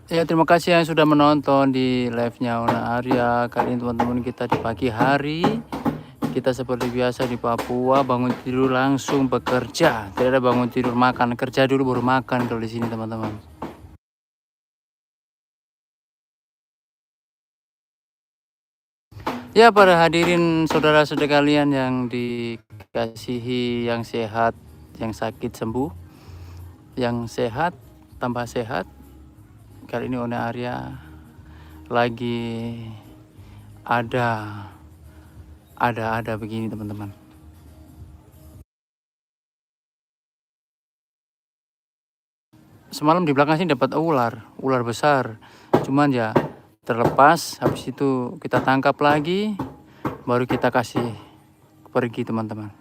Ya, terima kasih yang sudah menonton di live-nya Ona Arya. Kali ini teman-teman kita di pagi hari. Kita seperti biasa di Papua, bangun tidur langsung bekerja. Tidak ada bangun tidur makan, kerja dulu baru makan kalau di sini teman-teman. Ya, para hadirin saudara-saudara kalian yang dikasihi, yang sehat, yang sakit sembuh, yang sehat tambah sehat. Kali ini Ona Arya lagi ada begini teman-teman. Semalam di belakang sini dapat ular besar. Cuman ya terlepas, habis itu kita tangkap lagi, baru kita kasih pergi teman-teman.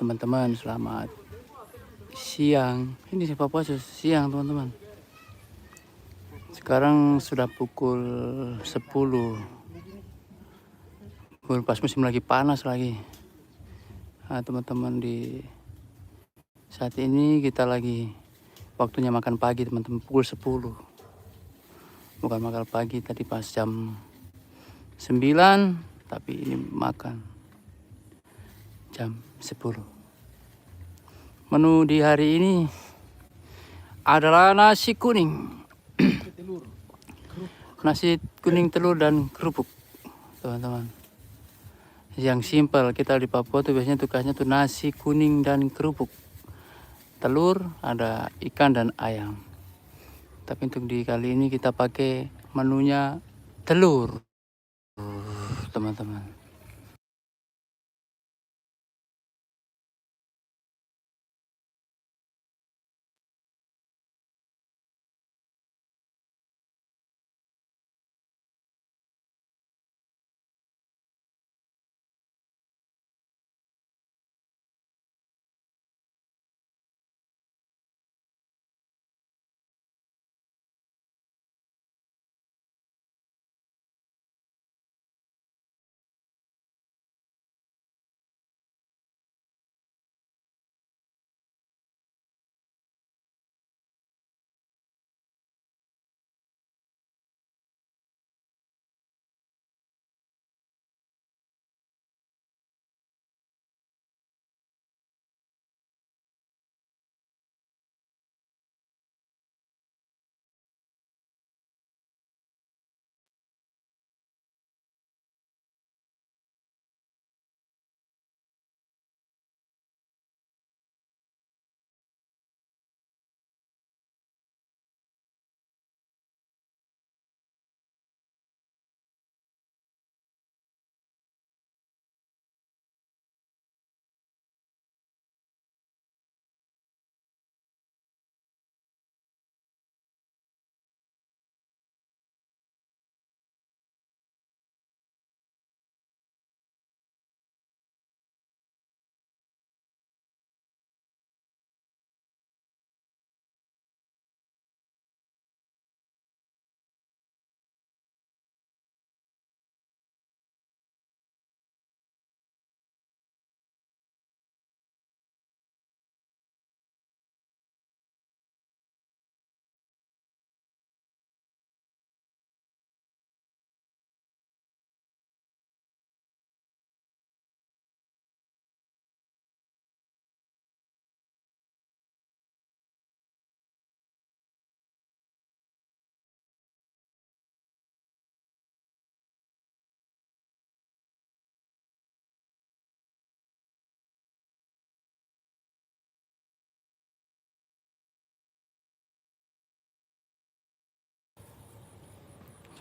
teman-teman, selamat siang. Ini si Papua siang teman-teman. Sekarang sudah pukul 10. Pas musim lagi panas lagi. Nah, teman-teman, di saat ini kita lagi waktunya makan pagi teman-teman, pukul 10. Bukan makan pagi tadi pas jam 9, tapi ini makan jam 10. Menu di hari ini adalah nasi kuning. Nasi kuning, telur, dan kerupuk, teman-teman. Yang simpel, kita di Papua tuh biasanya tugasnya tuh nasi kuning dan kerupuk. Telur, ada ikan dan ayam. Tapi untuk di kali ini kita pakai menunya telur, teman-teman.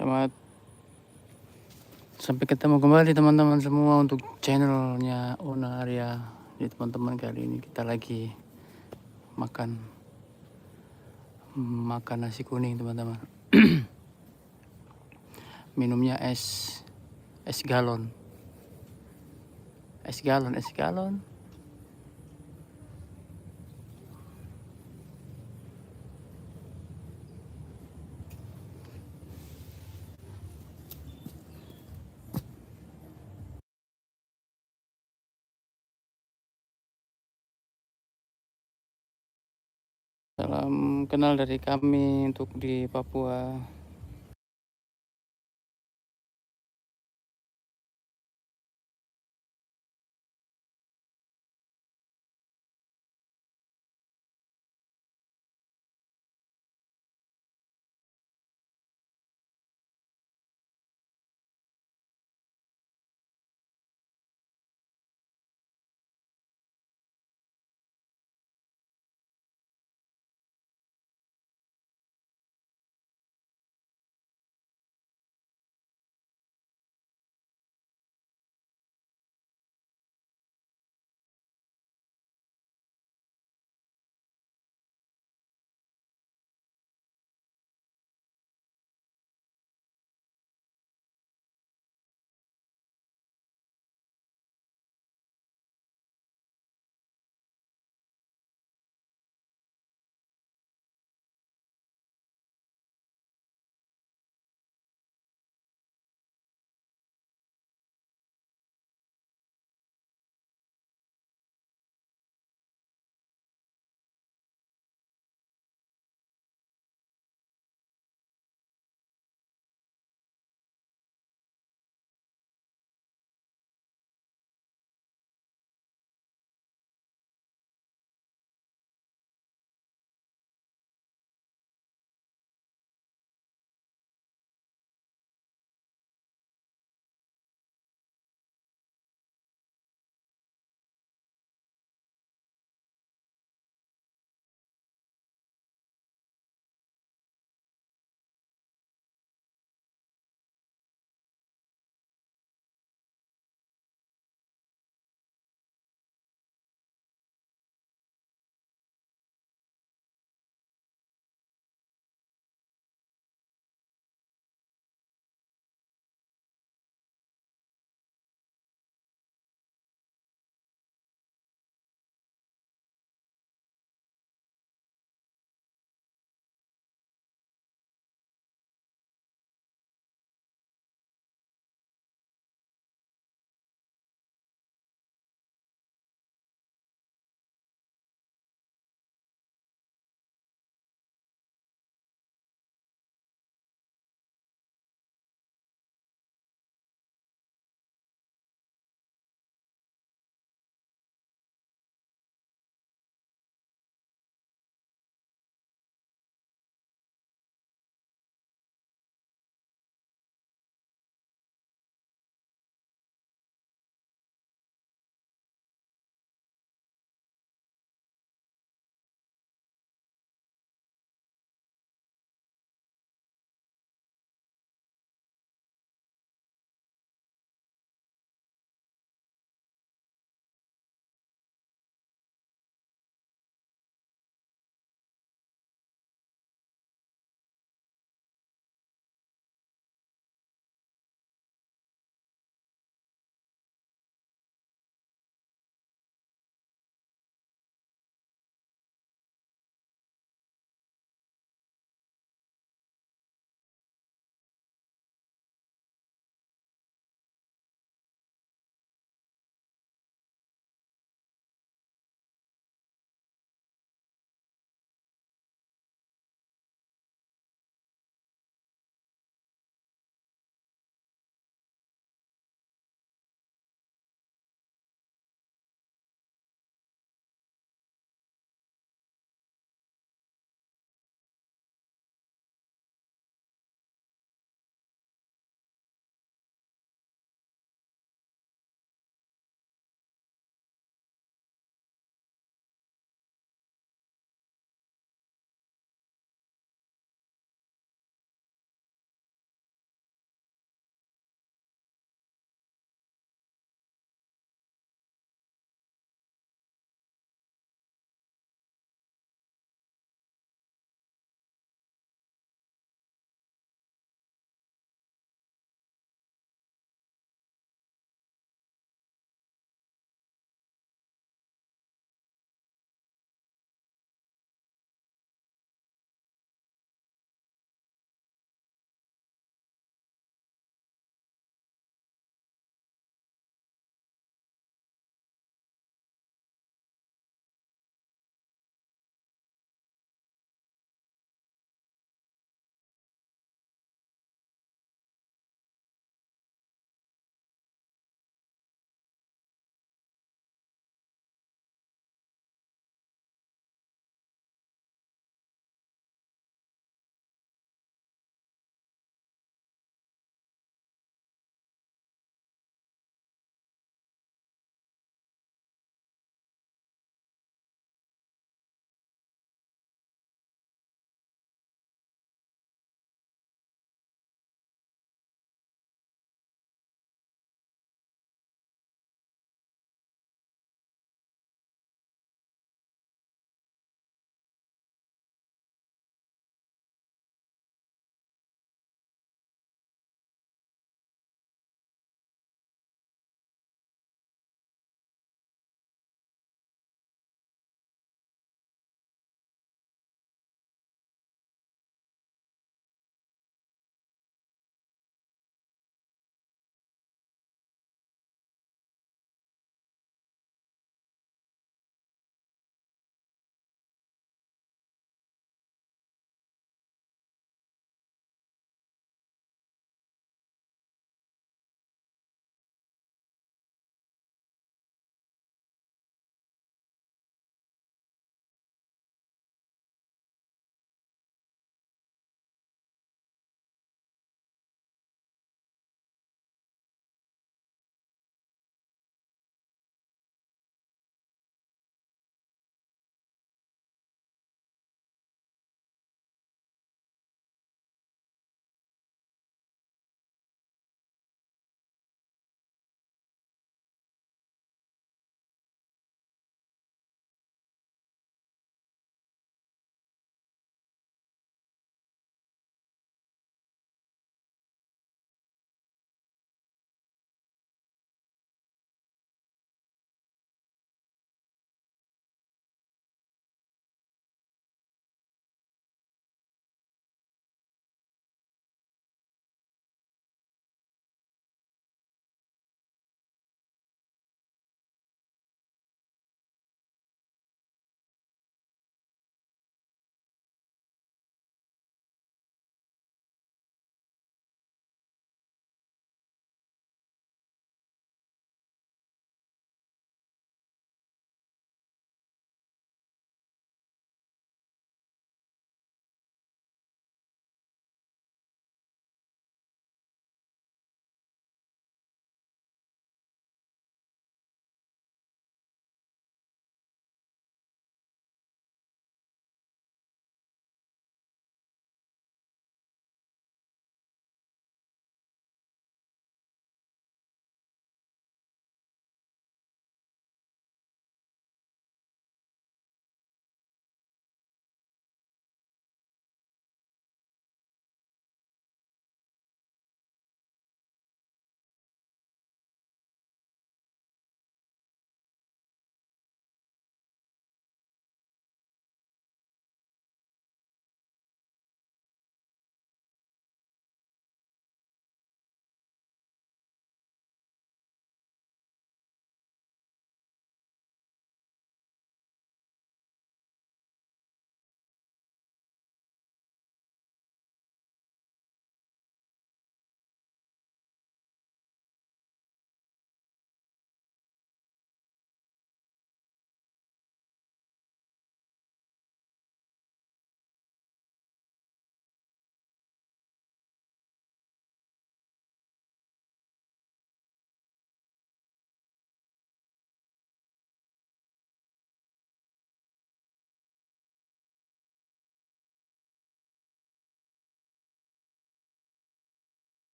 Selamat sampai ketemu kembali teman-teman semua untuk channelnya Ona Arya. Jadi teman-teman, kali ini kita lagi makan nasi kuning teman-teman. Minumnya es galon. Es galon. Salam kenal dari kami untuk di Papua.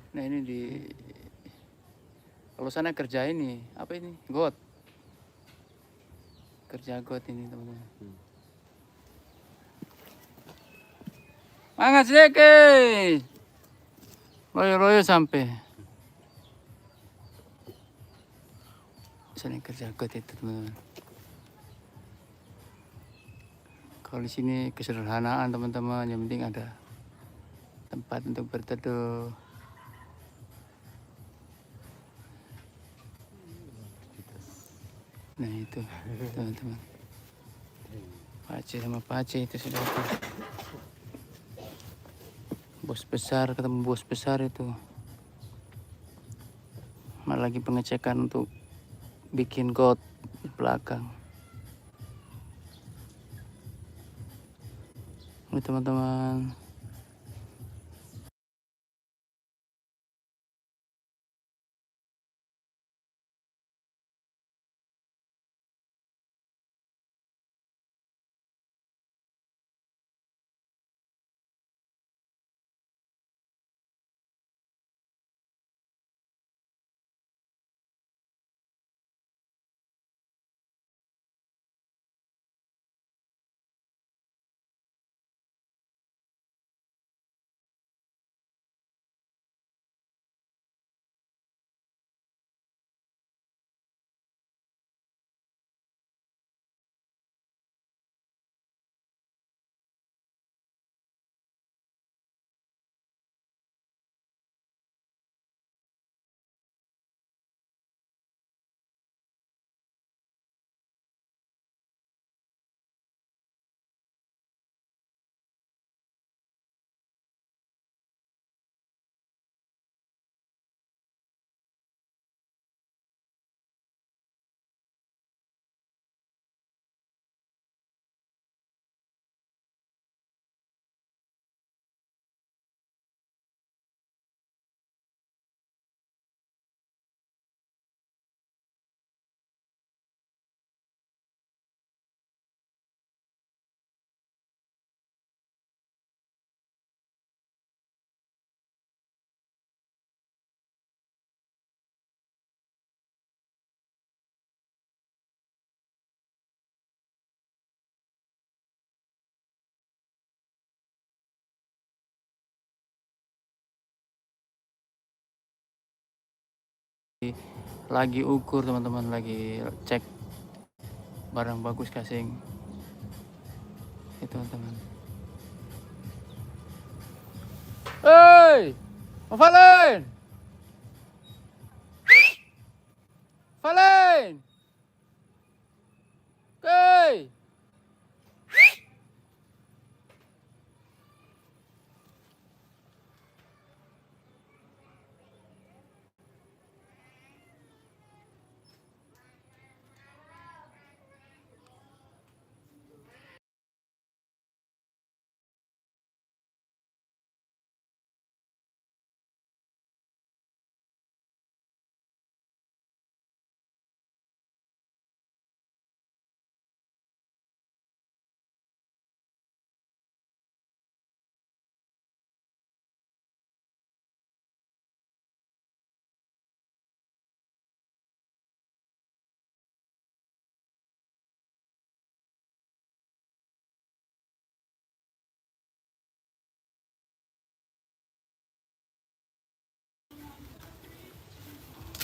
Nah ini di kalau sana kerja ini apa ini got, kerja got ini teman-teman. Mangat sedikit, loyo-loyo sampai sana kerja got itu teman-teman. Kalau di sini kesederhanaan teman-teman, yang penting ada tempat untuk berteduh. Nah itu teman-teman, Pace sama Pace itu sudah tuh. Bos besar, ketemu bos besar itu. Malah lagi pengecekan untuk bikin got di belakang. Ini teman-teman. Lagi ukur teman-teman, lagi cek barang bagus casing itu teman-teman. Hei, Valen, Valen, hei.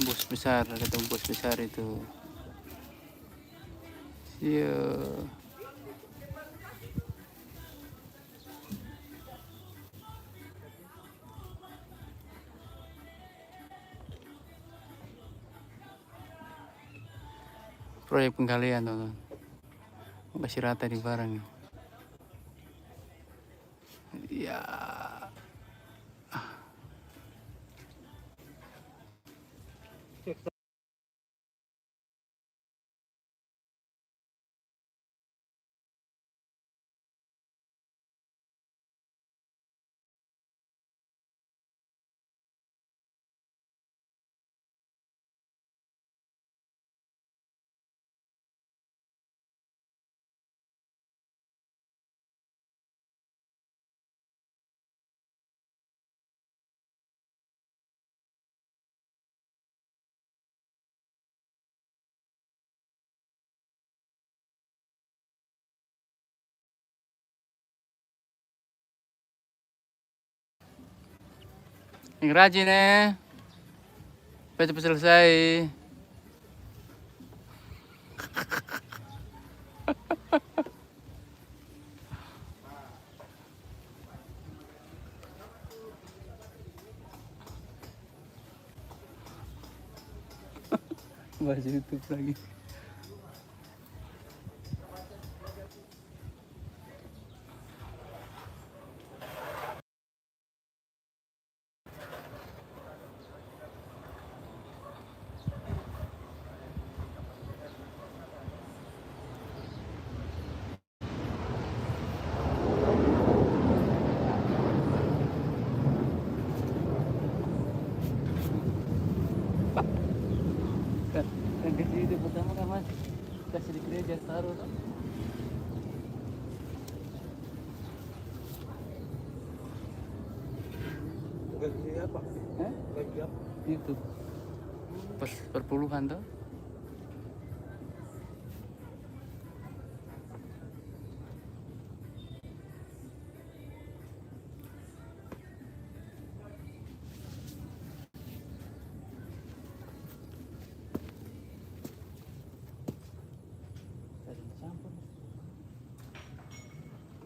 Bos besar, ketemu bos besar itu. Iya. Proyek penggalian teman-teman. Kasih rata di barang. Ya. Yang rajin cepet selesai. Bahas YouTube lagi. Kan kasih itu pertama kan mas, kasih di gereja taruh kan. Gaji apa? Gaji apa? Itu perpuluhan tuh.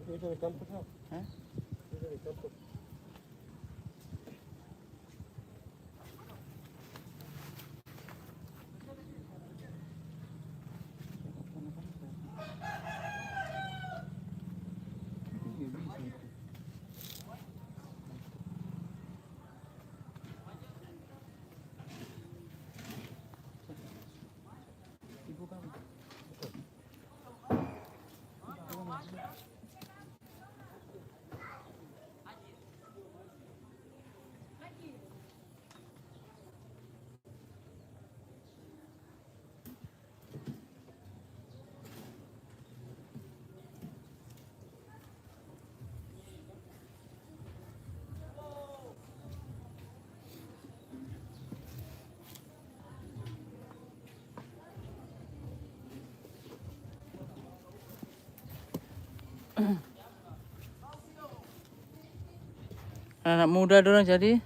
Ini dari kampus apa? Hah? Ini dari kampus. Ibu kamu. Anak muda dorong jadi.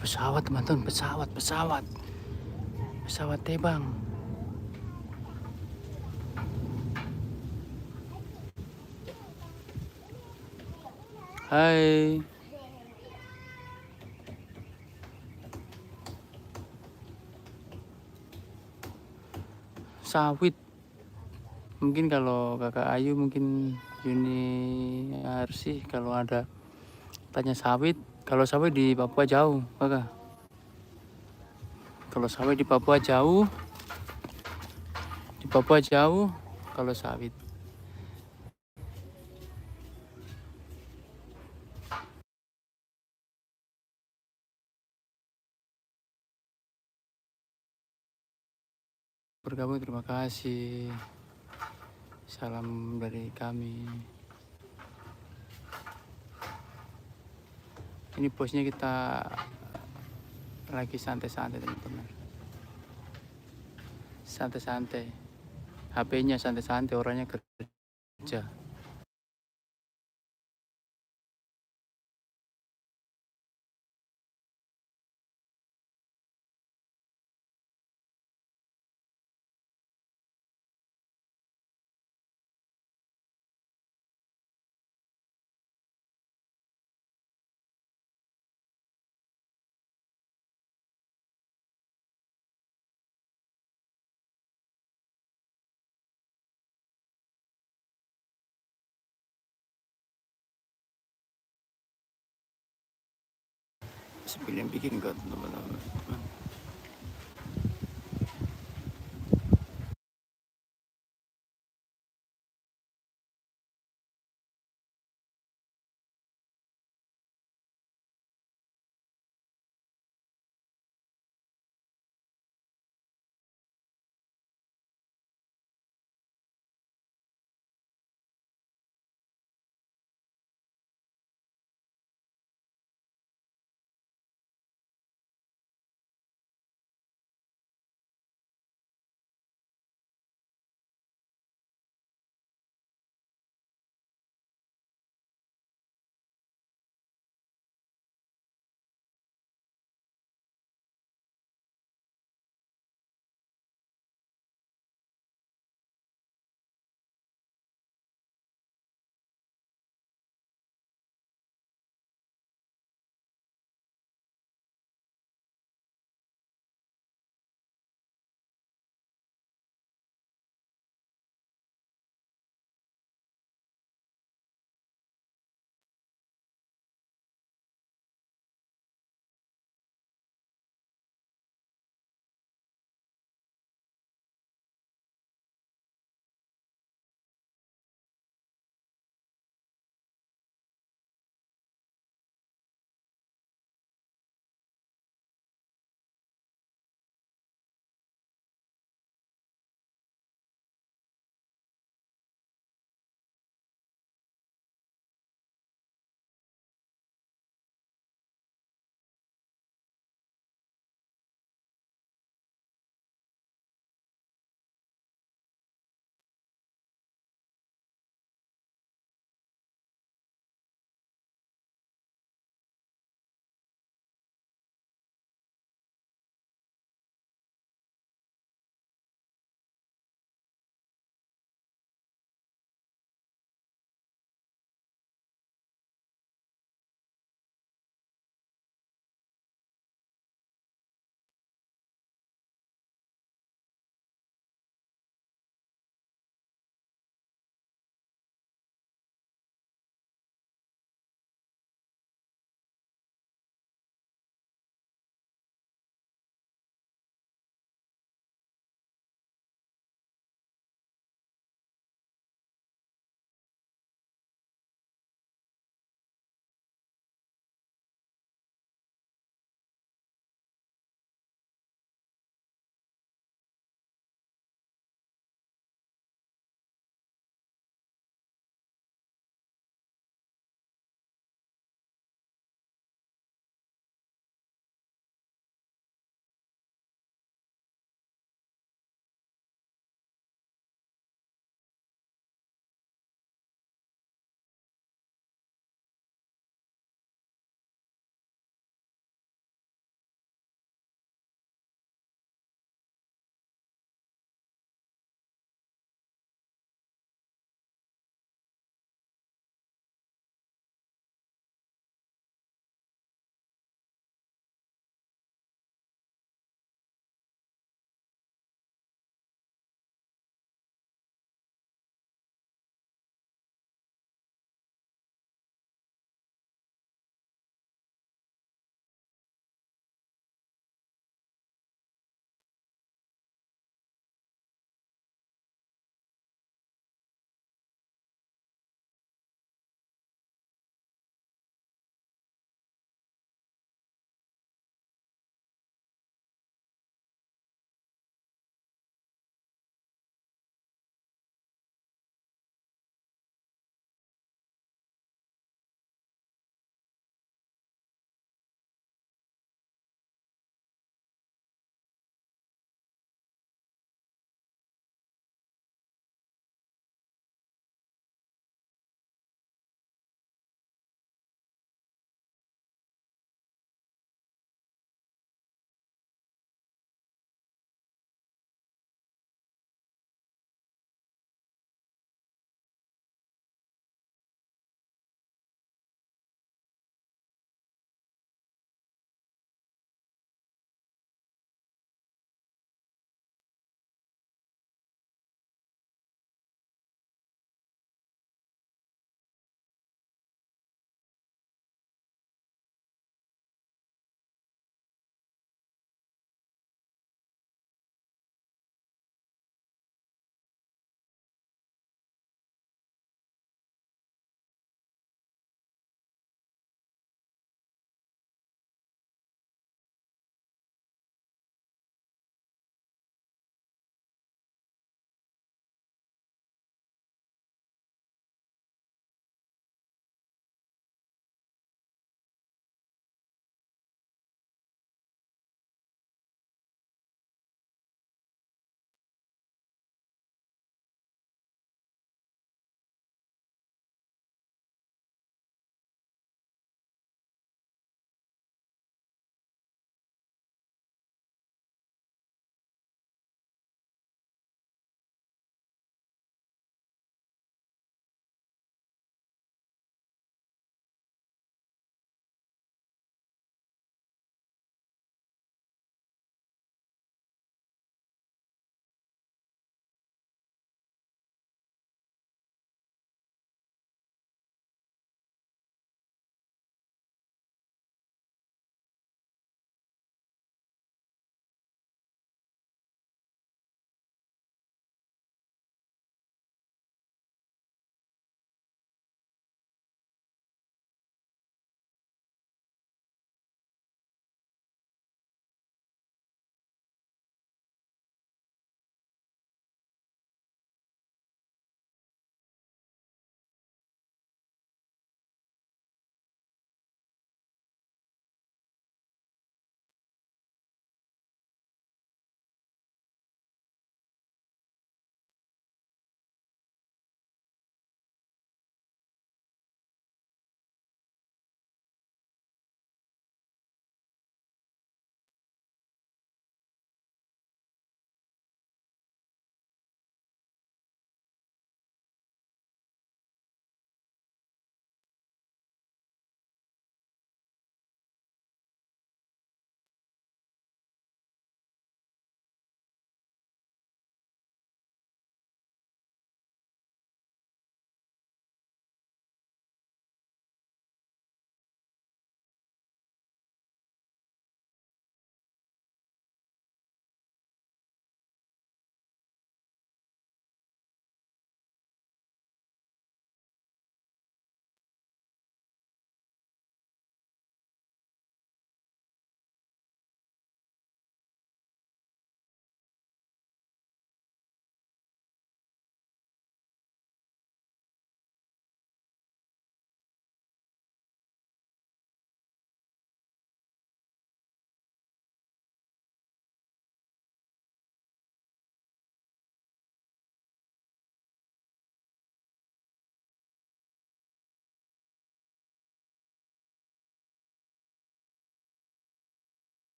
Pesawat teman-teman, pesawat terbang. Hai. Sawit. Mungkin kalau kakak Ayu, mungkin Yuni Arsi, kalau ada tanya sawit. Kalau sawit di Papua jauh kakak. Kalau sawit di Papua jauh, kalau sawit. Bergabung, terima kasih. Salam dari kami. Ini posnya kita lagi santai-santai teman-teman. Santai-santai. HP-nya santai-santai, orangnya kerja. Sebelum bikin teman-teman.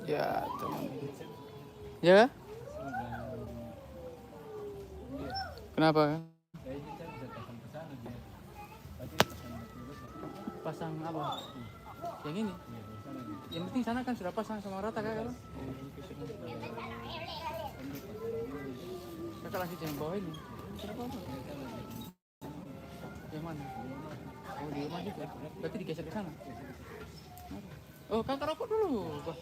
Ya, teman. Ya? Kenapa? Pasang apa? Yang ini? Yang penting sana kan sudah pasang sama rata kan? Kakak lanjut yang bawah ini. Kenapa? Yang mana? Oh, di rumah juga. Berarti digeser ke sana. Oh, kakak rokok dulu. Bah.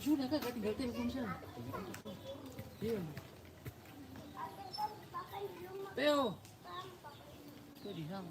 Sudah kak, tinggal telepon saya. Iya. Teo. Tuh di sana.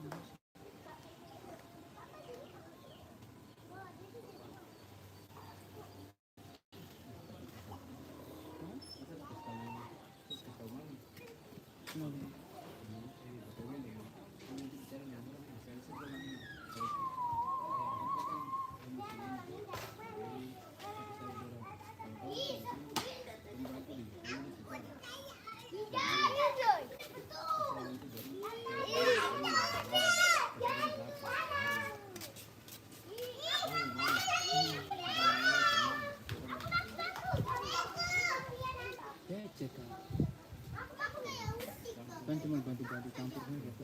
Kan cuma bantu-bantu campurnya gitu.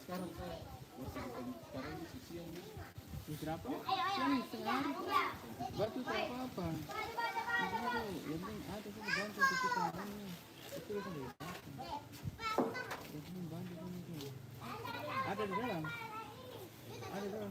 Sekarang berapa? Ini setengah hari. Batu berapa apa? Yang penting ada sih bantu kita. Itu sendiri. Yang bantu ini. Ada di dalam. Ada di dalam.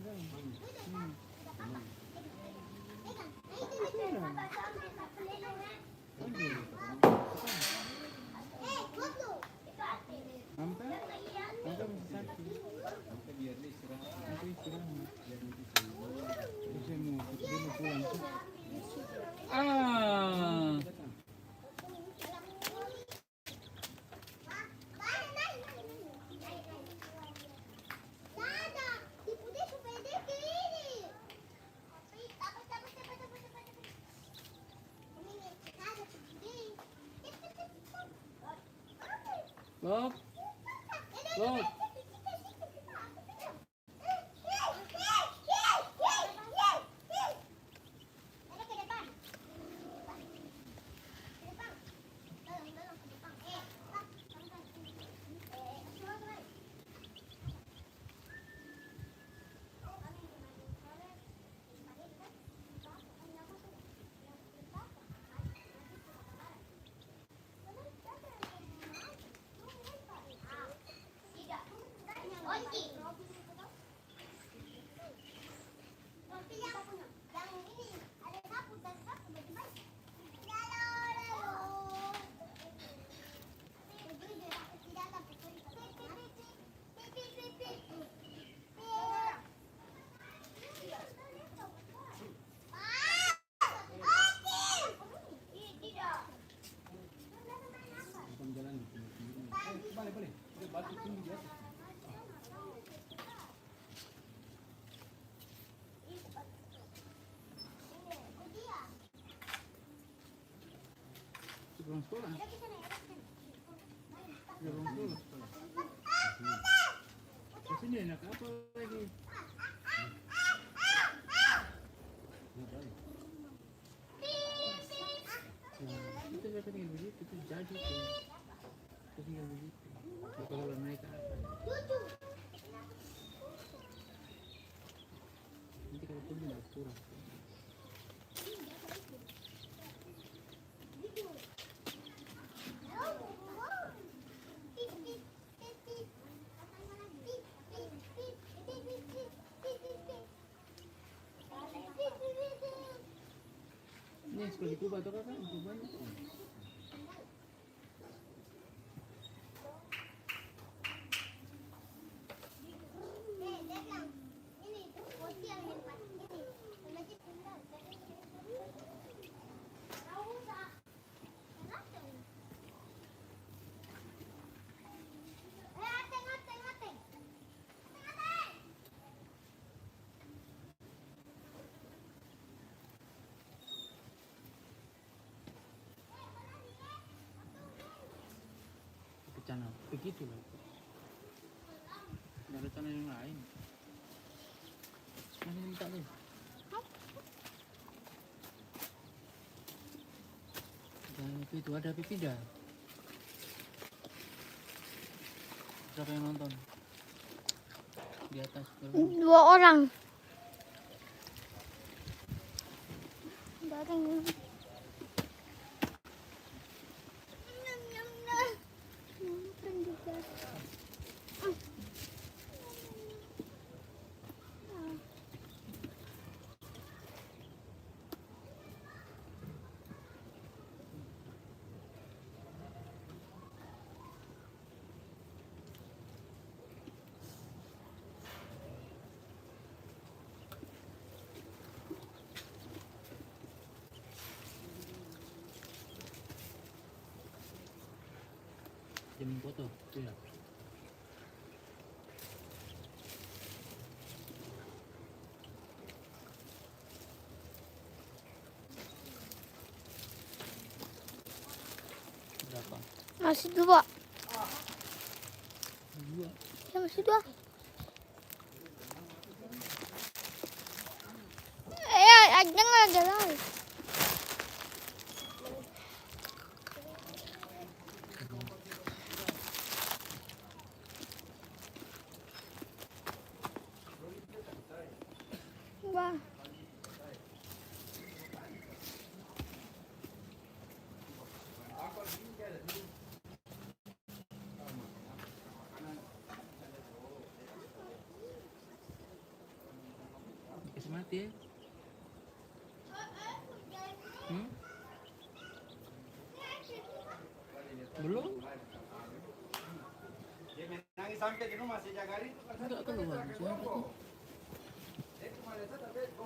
Bob. Bob. Belum sekolah. Belum sekolah. Kesini enak apa lagi? mereka tinggal begitu tuh jadi tuh. Tinggal begitu. Kalau mereka nanti kalau punya nggak kurang. Ini seperti Kuba atau kakak? Kuba itu. Channel begitu loh, nggak ada channel yang lain. Mana minta nih? Dan itu ada pipi dah. Siapa yang nonton? Di atas berapa? 2 orang. Bareng. Jam foto, tuh ya. Berapa? Masih 2. 2. Ya masih 2. Jangan ada lagi. Wah. Kasih mati ya. Belum? Nangis sampai di rumah sejak hari itu. Enggak keluar.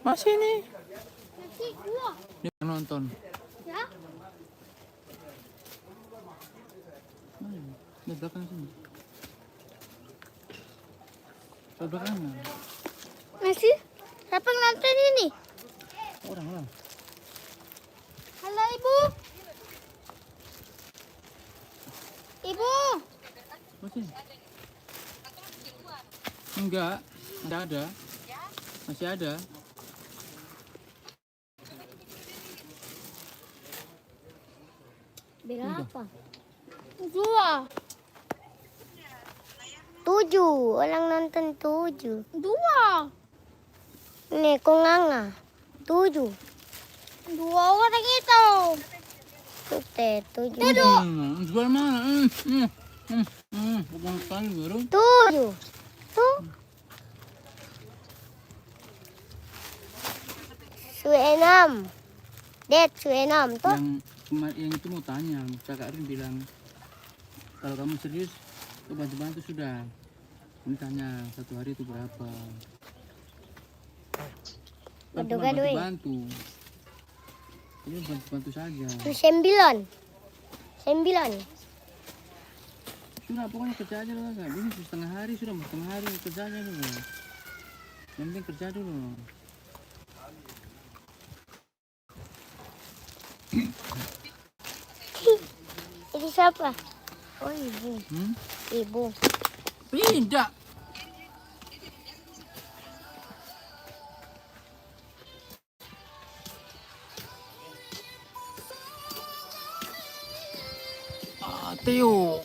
Masih nih. Masih 2. Dia nonton. Ya. Mana? Di belakang sini. Di belakang mana? Masih? Siapa yang nonton ini? Orang lah. Halo Ibu. Ibu. Masih? Enggak ada. Masih ada. Berapa? 2. 7. Orang nonton 7. 2. Nih, kunganga. 7. 2 orang itu. Tuh, 7. Jual mana? Bukan sekali baru. 7. Tuh. Suenam. Dek, Suenam tuh. Yang itu mau tanya, Kakak Rin bilang kalau kamu serius, tuh bantu-bantu sudah. Ini tanya 1 hari itu berapa? Gado-gado ya? Bantu. Ini bantu-bantu saja. 9. 9. Sudah pokoknya kerja aja loh, Kak. Ini setengah hari sudah, setengah hari kerja aja dulu. Yang penting kerja dulu. Ini siapa? Oh, ibu. Ibu. Tidak. Teo.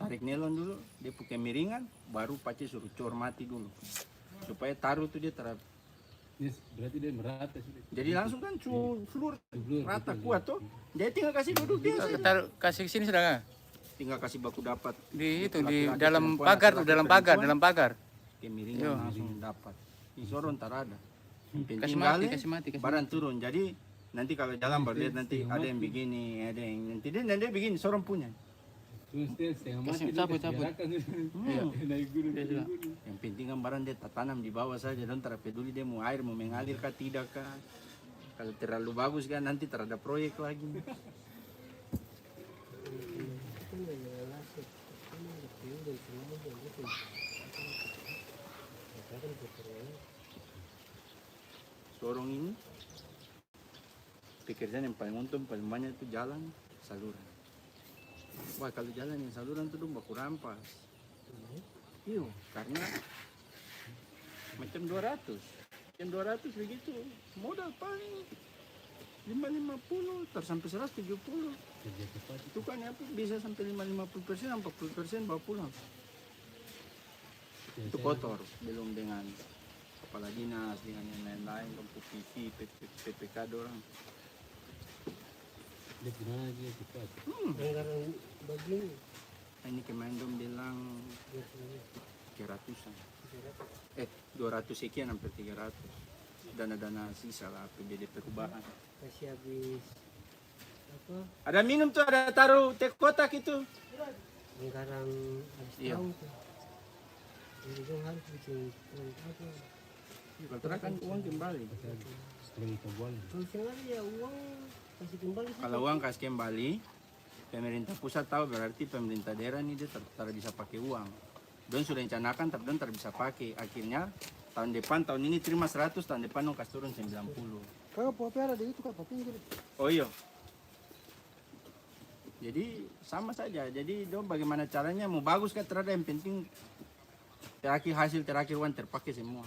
tarik nelon dulu, dia pakai miringan, baru pace suruh cor mati dulu. Supaya taruh tuh dia terap. Berarti dia merata sudah. Jadi langsung kan flur rata kuat tuh. Dia tinggal kasih duduk dia saja. Taruh kasih ke sini sudah nggak? Tinggal kasih baku dapat. Di itu di Laki-laki, dalam perempuan, pagar tuh, laki-laki, dalam pagar, perempuan. dalam pagar. Pakai miringan langsung dapat. Di soron tak ada. Kasih mati, kasih mati, kasih Barang turun. Jadi nanti kalau jalan baru lihat nanti ada yang begini, ada yang nanti dia begini soron punya. Terus dia setengah mati. Kasih cabut. Iya. Naik gunung. Yang penting kan barang dia tak tanam di bawah saja, dan tak peduli dia mau air mau mengalir kah tidak kah. Kalau terlalu bagus kan nanti terhadap proyek lagi. Sorong ini pekerjaan yang paling untung paling banyak itu jalan saluran. Wah kalau jalan yang saluran itu dong baku rampas. Iya, karena macam 200 begitu, modal paling 550 sampai 170. Itu kan ya bisa sampai 50%, 40% bawa pulang. Itu kotor, belum dengan kepala dinas, dengan yang lain-lain, lampu TV, PPK dorang. Dia gimana dia cepat. Anggaran begini Ini kemarin dong bilang 300-an. 200 sekian hampir 300. Dana-dana sisa lah APBD perubahan. kasih habis apa Ada minum tuh, ada taruh teh kotak itu. anggaran habis Iya. tahun tuh. Jadi dong harus bikin apa? Kalau kan uang kembali. Sekarang kita boleh. Kalau sekali ya uang kasih kembali sih. Kalau uang kasih kembali, pemerintah pusat tahu berarti pemerintah daerah ini dia tak bisa pakai uang. Don sudah rencanakan tapi don tak bisa pakai. Akhirnya tahun depan, tahun ini terima 100, tahun depan dong kasih turun 90. Kalau popi ada itu kan popi gitu. Oh iya. Jadi sama saja. Jadi dong bagaimana caranya mau bagus kan terada, yang penting terakhir hasil terakhir uang terpakai semua.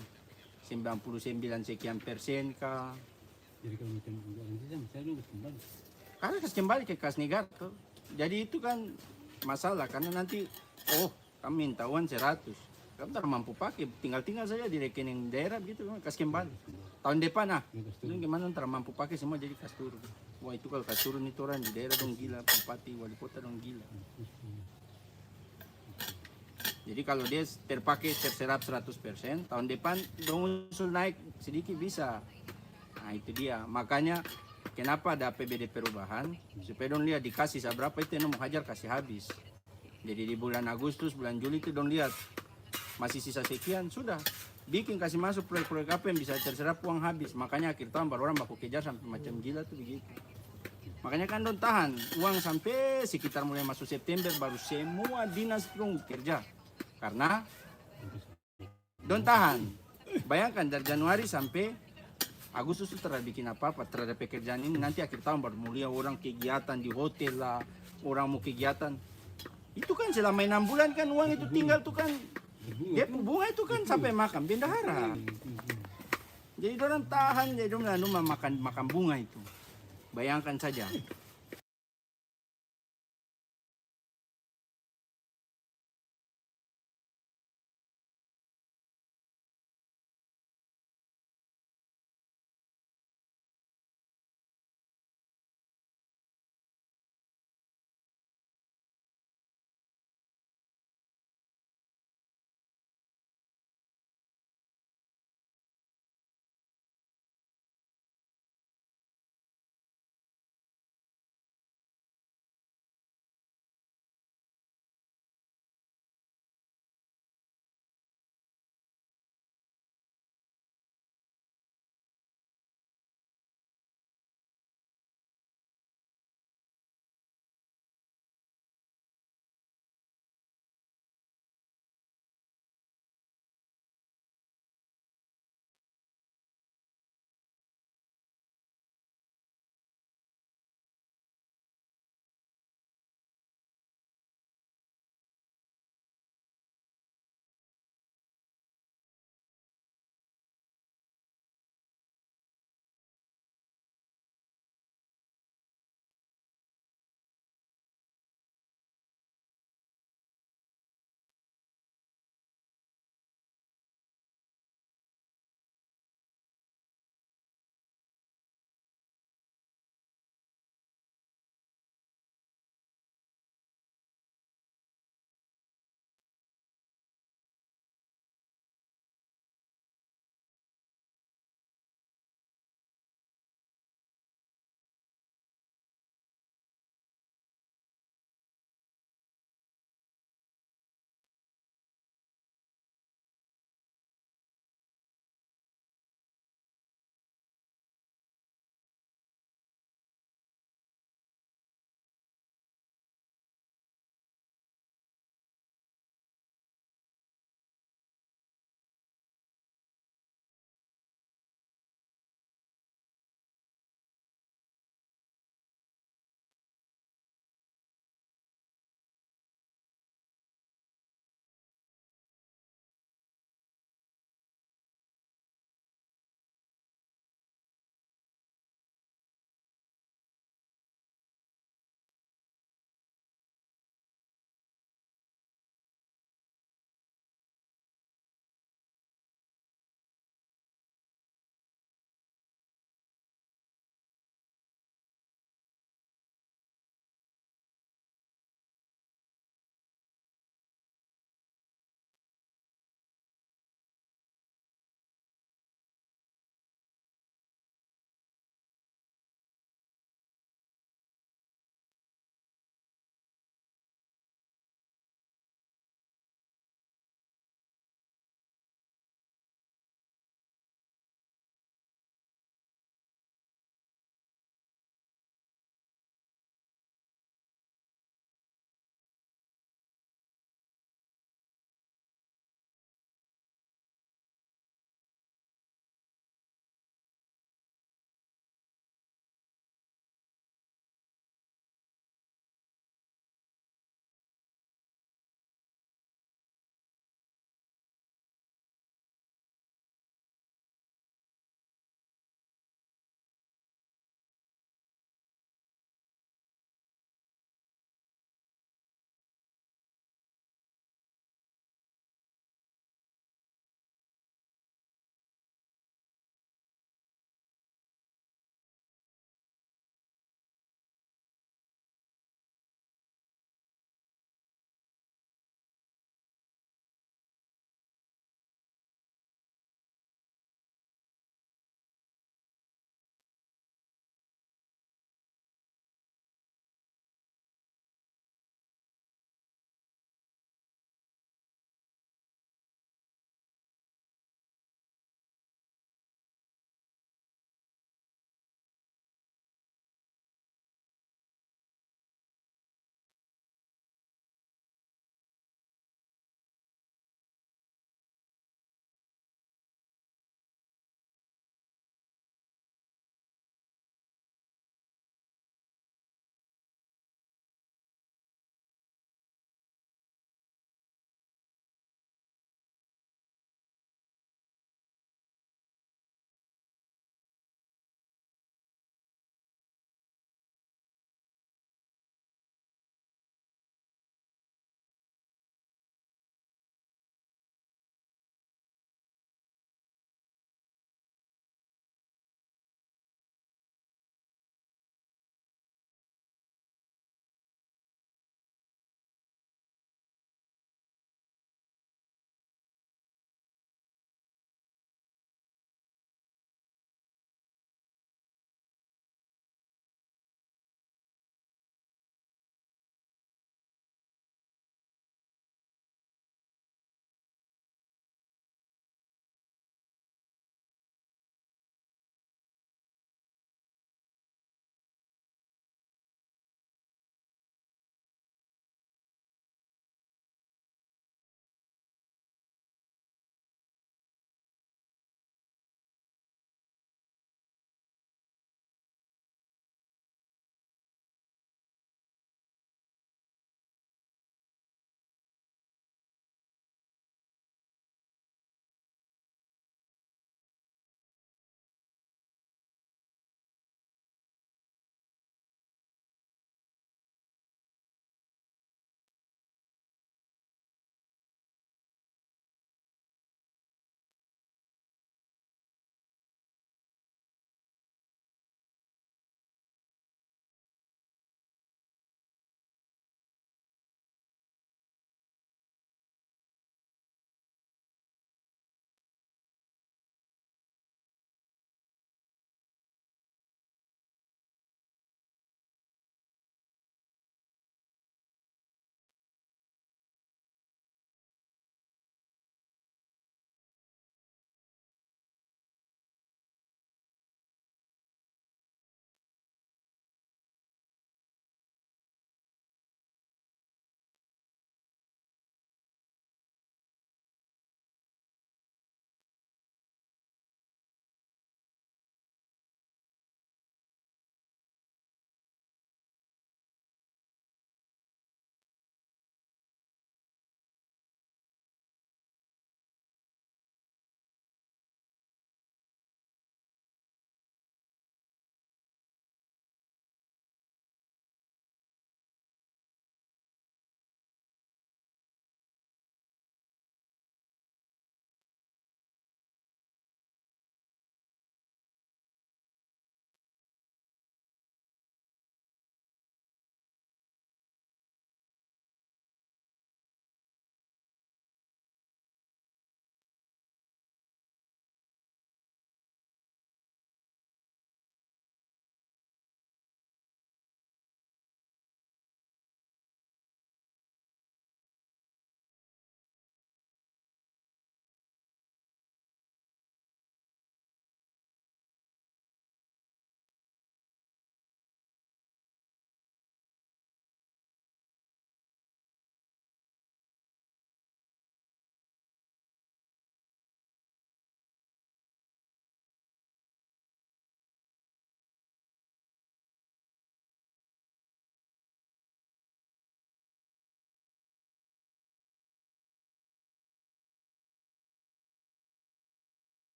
99 sekian persen kah. Jadi kalau macam nanti saya dulu kembali. Karena kasih kembali ke kas negara tuh. Jadi itu kan masalah karena nanti kami minta uang 100. Kamu tak mampu pakai, tinggal saja di rekening daerah gitu, kasih kembali. Tahun depan itu gimana ntar mampu pakai semua jadi kas turun. Wah itu kalau kas turun itu orang di daerah dong gila, bupati, wali kota dong gila. Jadi kalau dia terpakai terserap 100%, tahun depan dong usul naik sedikit bisa. Nah itu dia, makanya kenapa ada APBD perubahan, supaya dong lihat dikasih seberapa itu yang mau hajar kasih habis. Jadi di bulan Agustus, bulan Juli itu dong lihat masih sisa sekian, sudah bikin kasih masuk proyek-proyek apa yang bisa terserap uang habis. Makanya akhir tahun baru orang baku kejar sampai macam gila tuh begitu. Makanya kan dong tahan uang sampai sekitar mulai masuk September baru semua dinas dong kerja. Karena dong tahan. Bayangkan dari Januari sampai Agustus itu terhadap bikin apa-apa terhadap pekerjaan ini, nanti akhir tahun baru mulai orang kegiatan di hotel lah, orang mau kegiatan. Itu kan selama 6 bulan kan uang itu tinggal tuh kan, dia bunga itu kan sampai makan bendahara. Jadi orang tahan, jadi orang makan bunga itu. Bayangkan saja.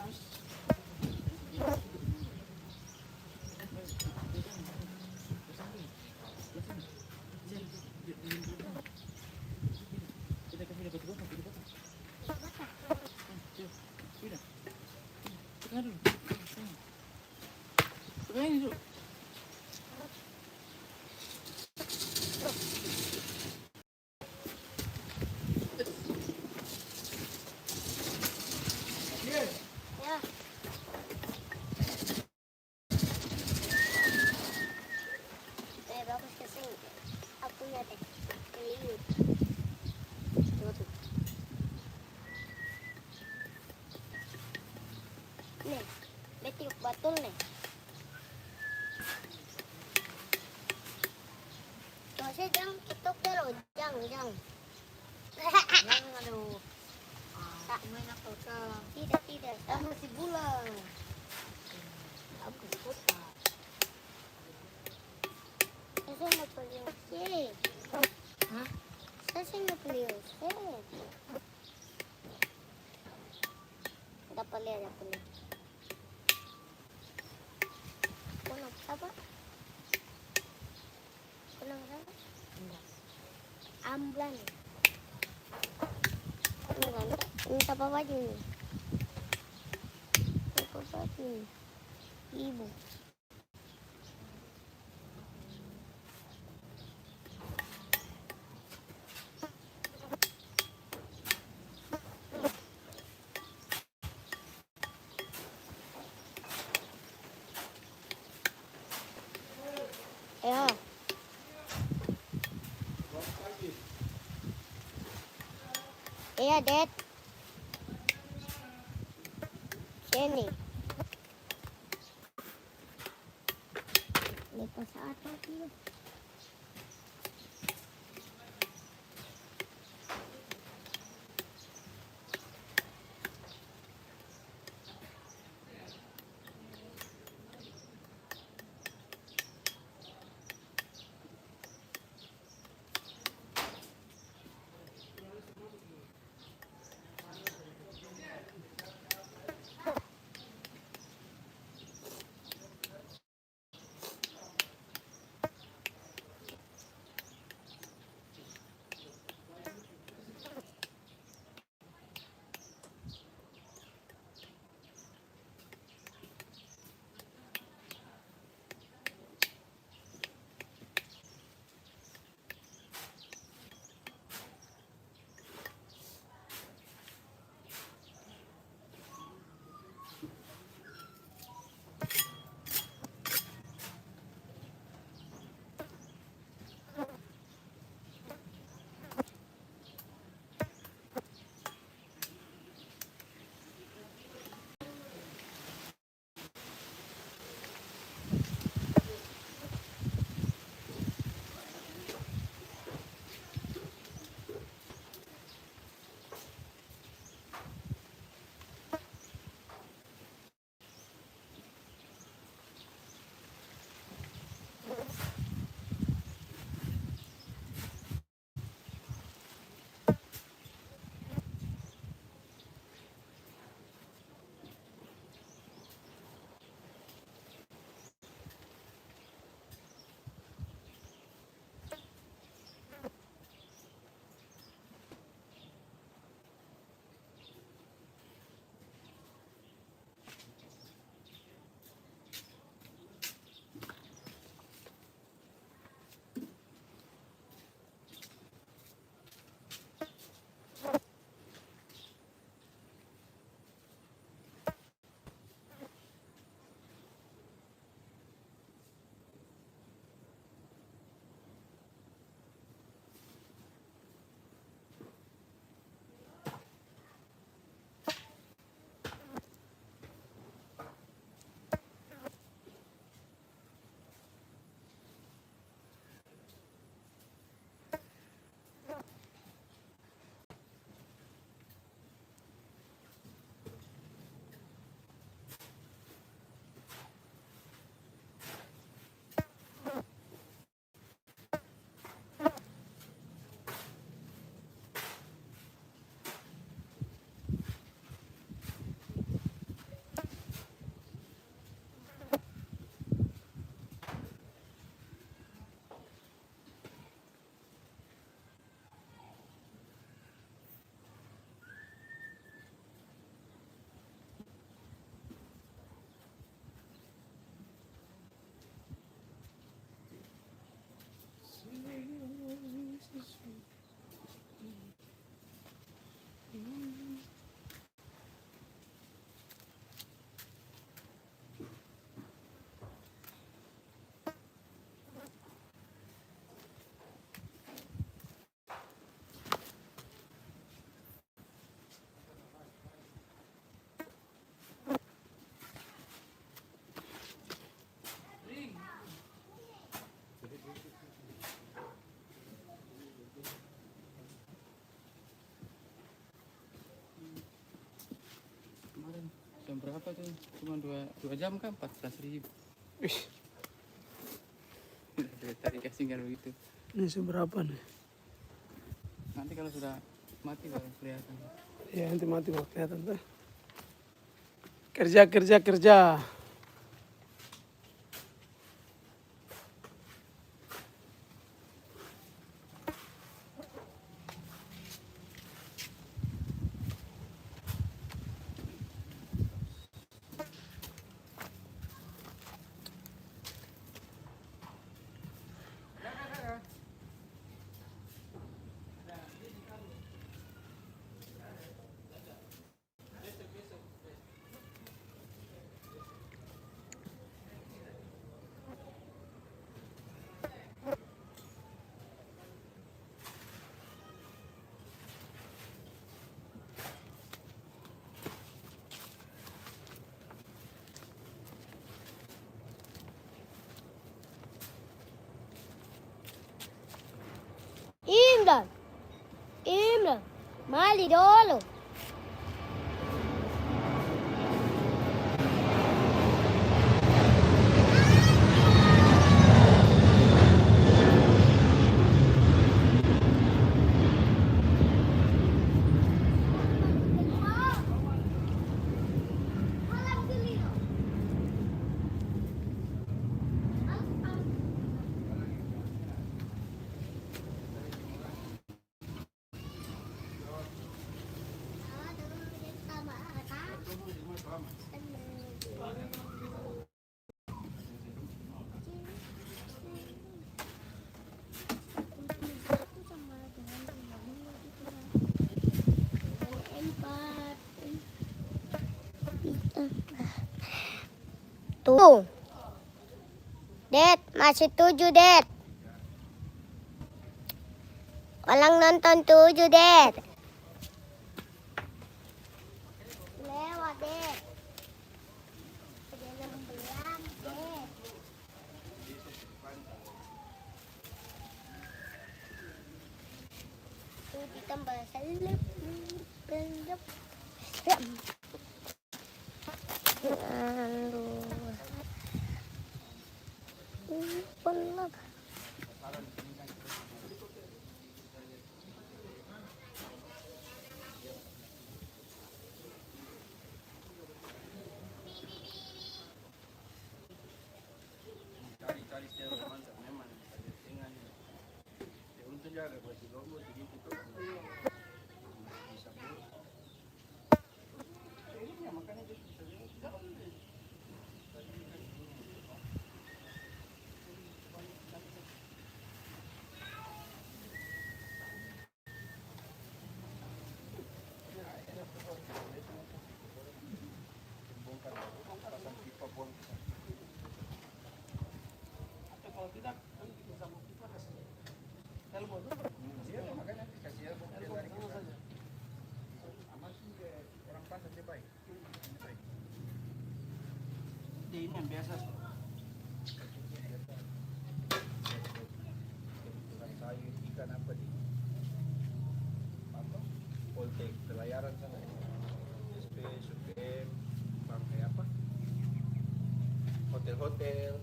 Ya. Bagus kesini. Aku lihat deh. Ini. Coba tuh. Nih, betul betul nih. Saya jangan ketok dulu, jangan. Jangan aduh. Tak main apa kau? Tidak. Kamu masih bulan. Aku kota. Saya mau beli sih. Hah? Saya mau beli sih. Dapat lihat. Kunang apa? Kunang apa? Amblan. Ini apa baju ini? Apa baju ini? Ibu. Ya. Iya, Dad. Sini. Lepas apa sih? Jam berapa tuh? Cuma 2 jam kan 14.000. Ih, Tadi kasih nggak begitu. ini seberapa nih? Nanti kalau sudah mati baru kelihatan. Ya nanti mati mau kelihatan tuh. Kerja, kerja, kerja. Imran, Imran, mali dulu. Tuh. Dad, masih 7, Dad. Walang nonton 7, Dad. Lewat, Dad. Jangan belang, Dad. Tuh ditambah selip. Aduh. Benar. Cari-cari setiap teman memang dengan ya untuk jaga buat di logo jadi itu bisa buruk. Ya makanya dia bisa ini yang biasa sayur ikan apa di apa Poltek pelayaran sana SP SPM bangkai apa hotel-hotel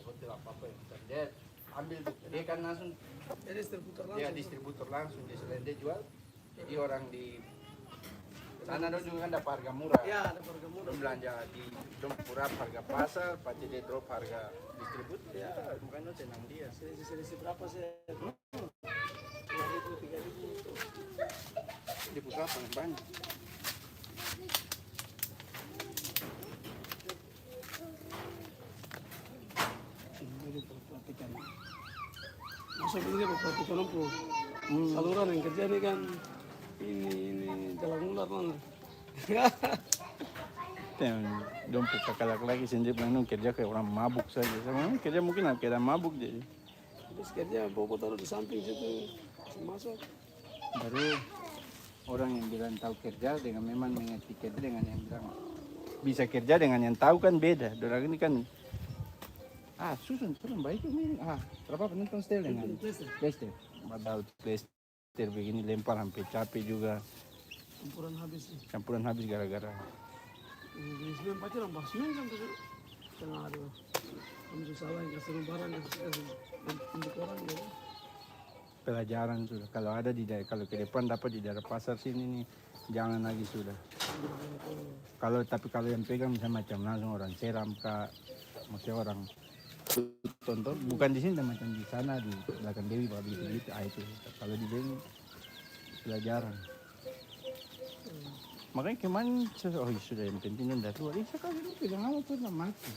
hotel apa yang dia ambil dia kan langsung Jadi distributor dia langsung. distributor langsung di selain dia jual jadi orang di sana dong juga kan dapat harga murah Ya, ada harga murah. dong belanja di dong kurang harga pasar pasti dia drop harga distributor ya bukan lo senang dia Selisih berapa sih? 2.000, 3.000. dia butuh apa yang banyak Ini perhatikan. Masuk ini perhatikan apa? Saluran yang kerja ini kan ini jalan ular mana? dong buka kalak lagi sendiri memang kerja kayak orang mabuk saja sama kerja mungkin kayak mabuk jadi Terus kerja bawa taruh di samping situ masuk. baru orang yang bilang tahu kerja dengan memang mengerti kerja dengan yang bilang bisa kerja dengan yang tahu kan beda. Orang ini kan Susun baik ini. Berapa penonton setel dengan plaster? Padahal plaster begini lempar sampai capek juga. Campuran habis gara-gara. Ini semen pacar orang semen kan tuh. Tengah ada. Kamu susah lah yang kasih barang untuk orang ya. Pelajaran sudah. Kalau ada kalau ke depan dapat di daerah pasar sini nih, jangan lagi sudah. Kalau yang pegang misalnya macam langsung orang seram kak, maksudnya orang tonton bukan di sini macam di sana di belakang Dewi begitu itu. Kalau di sini pelajaran. Makanya kemarin sudah yang penting udah tua. Sekali itu pegang apa pun mati.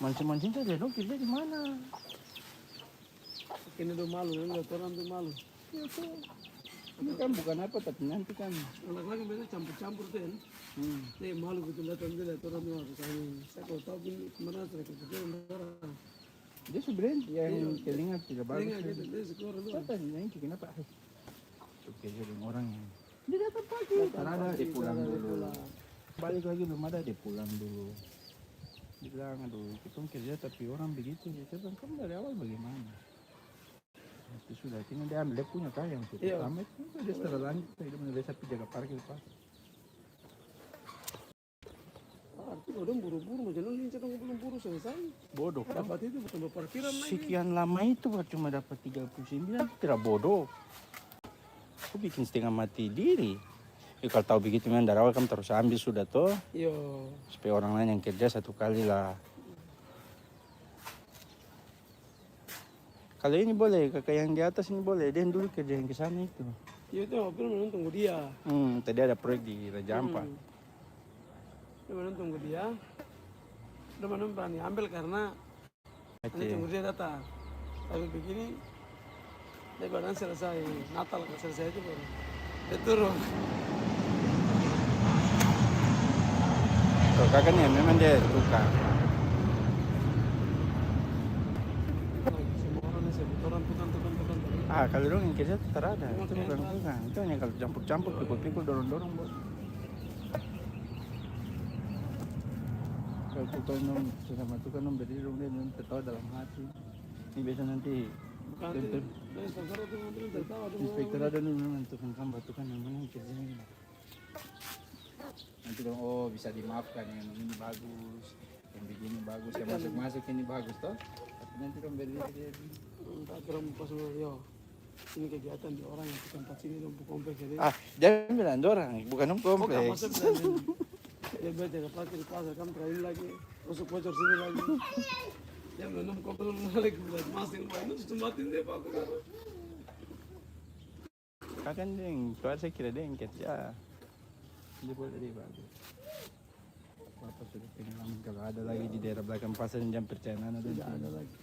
Mancing saja dong kerja di mana? Ini tuh malu, ini orang tuh malu. Ya tuh. Ini kan bukan apa tapi nanti kan. Anak-anak biasa campur-campur tuh kan. Nih malu gitu lihat orang tuh malu. Saya kalau tahu gini kemana saya kerja orang. Dia sebenarnya yang telinga tidak bagus. Telinga gitu, dia sekolah tuh. Apa yang kenapa? Oke, jadi orang yang dia datang pagi. Ada dia pulang dulu. Balik lagi belum ada dia pulang dulu. Dia bilang aduh kita kerja tapi orang begitu. Saya bilang kamu dari awal bagaimana? Itu sudah kini dia ambil dia punya kaya yang sudah sama itu dia setelah lanjut dia menurut sapi jaga parkir pas. Itu udah buru-buru macam ini kita belum buru selesai. Bodoh. Dapat itu bukan parkiran lagi. Sekian lama itu cuma dapat 39 tidak bodoh. Aku bikin setengah mati diri. Kalau tahu begitu memang dari awal kamu terus ambil sudah toh. Iya. Supaya orang lain yang kerja satu kali lah. Kalau ini boleh, kakak yang di atas ini boleh. Dia dulu kerja yang ke sana itu. Iya itu aku memang tunggu dia. Tadi ada proyek di Raja Ampat. Dia memang tunggu dia. Dia memang berani ambil karena ini tunggu dia datang. Tapi begini, dia badan selesai Natal selesai itu baru dia turun. Kalau kakaknya memang dia tukang. Kalau dong yang kerja terada, itu bukan. Itu hanya kalau campur-campur, pikul-pikul, dorong-dorong, bos. Kalau tukang dong, sama tukang dong berdiri dong, dia tertawa dalam hati. Ini biasa nanti, inspektor ada nih memang tukang tambah, tukang yang mana yang kerja ini. Nanti dong, bisa dimaafkan, yang ini bagus, yang begini bagus, yang masuk-masuk ini bagus, toh. Tapi nanti dong berdiri. Tak kira pas yo. Ini kegiatan di orang yang tempat sini lumpuh kompleks jadi. Jangan bilang orang, bukan kompleks. Masuk dia baca ke parkir di pasar, kamu terakhir lagi, masuk bocor sini lagi. Dia minum kompleks lagi, masih main itu matiin dia pak. Kan yang keluar saya kira dia yang kerja. Dia boleh dia bagus. Bapak sudah pengalaman kalau ada lagi di daerah belakang pasar yang jam percayaan ada lagi.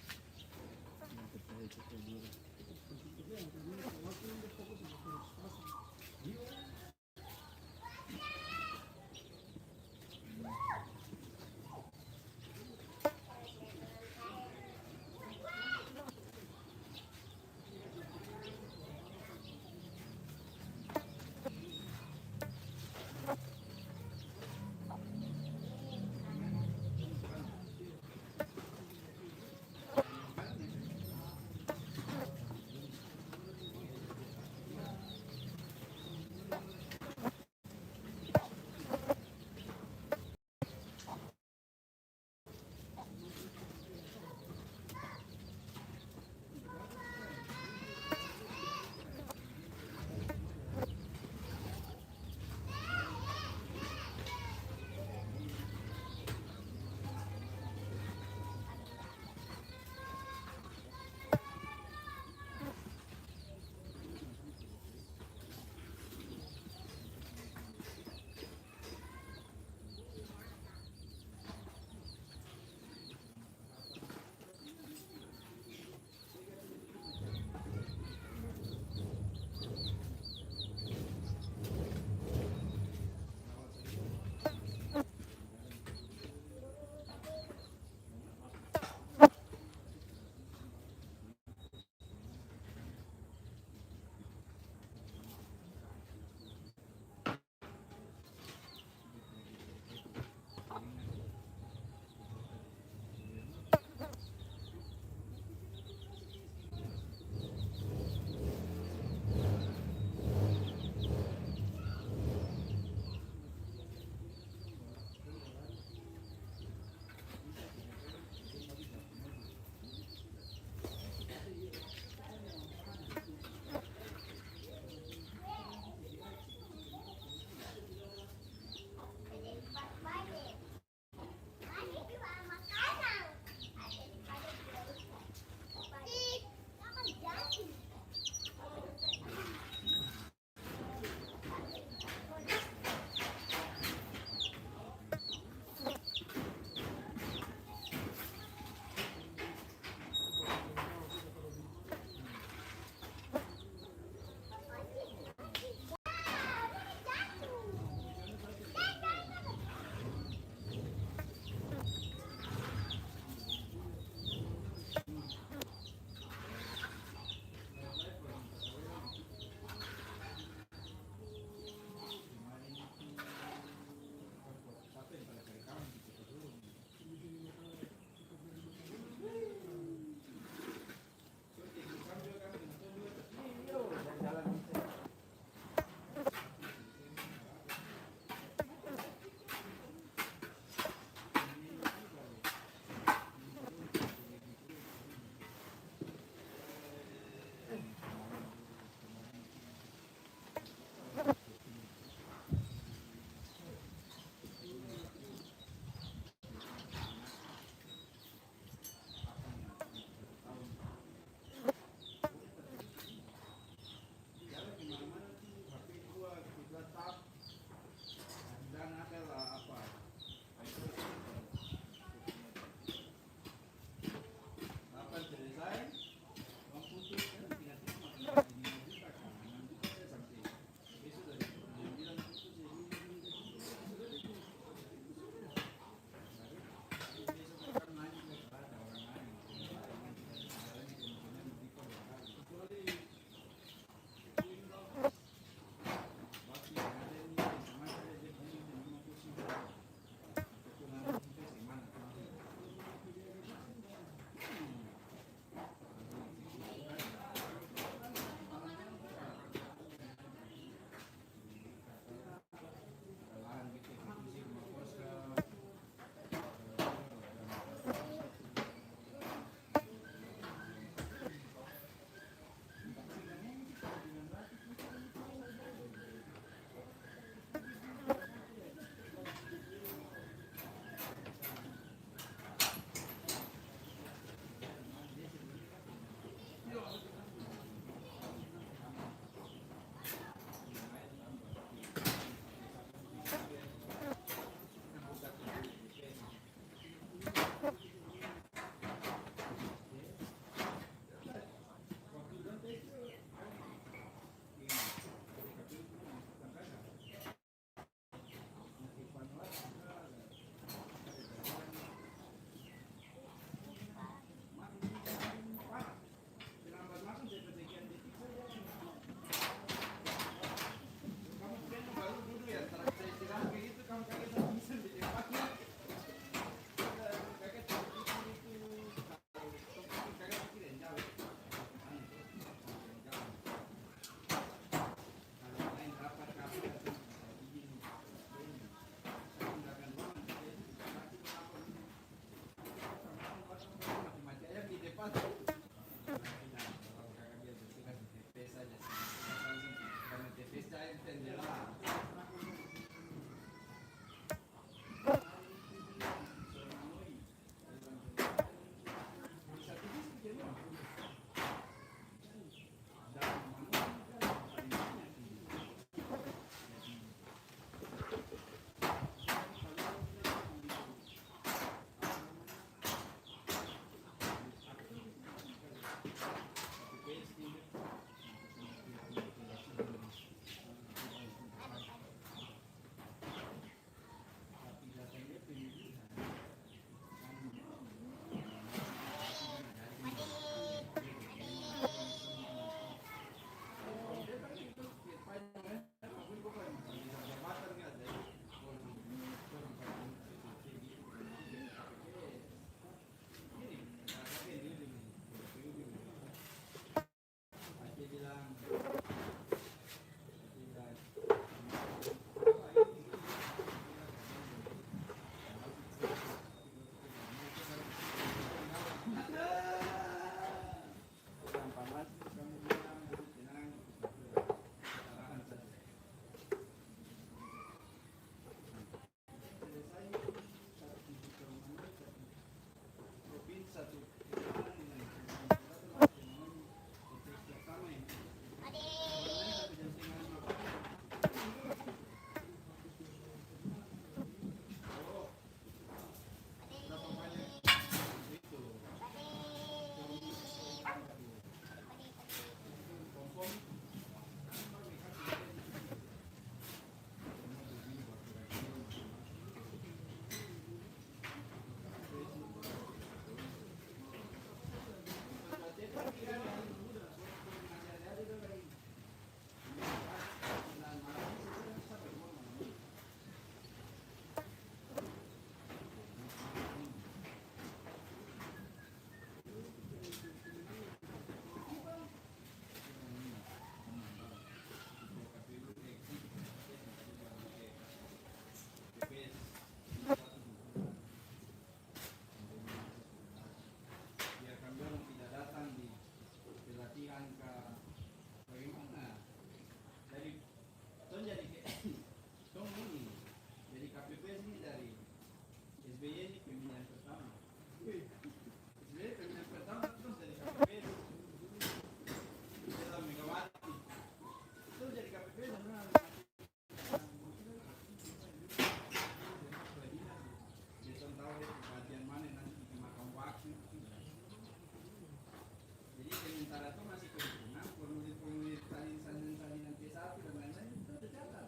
sementara itu masih keuntungan, formulir salinan P1 dan lain-lain itu ada jalan.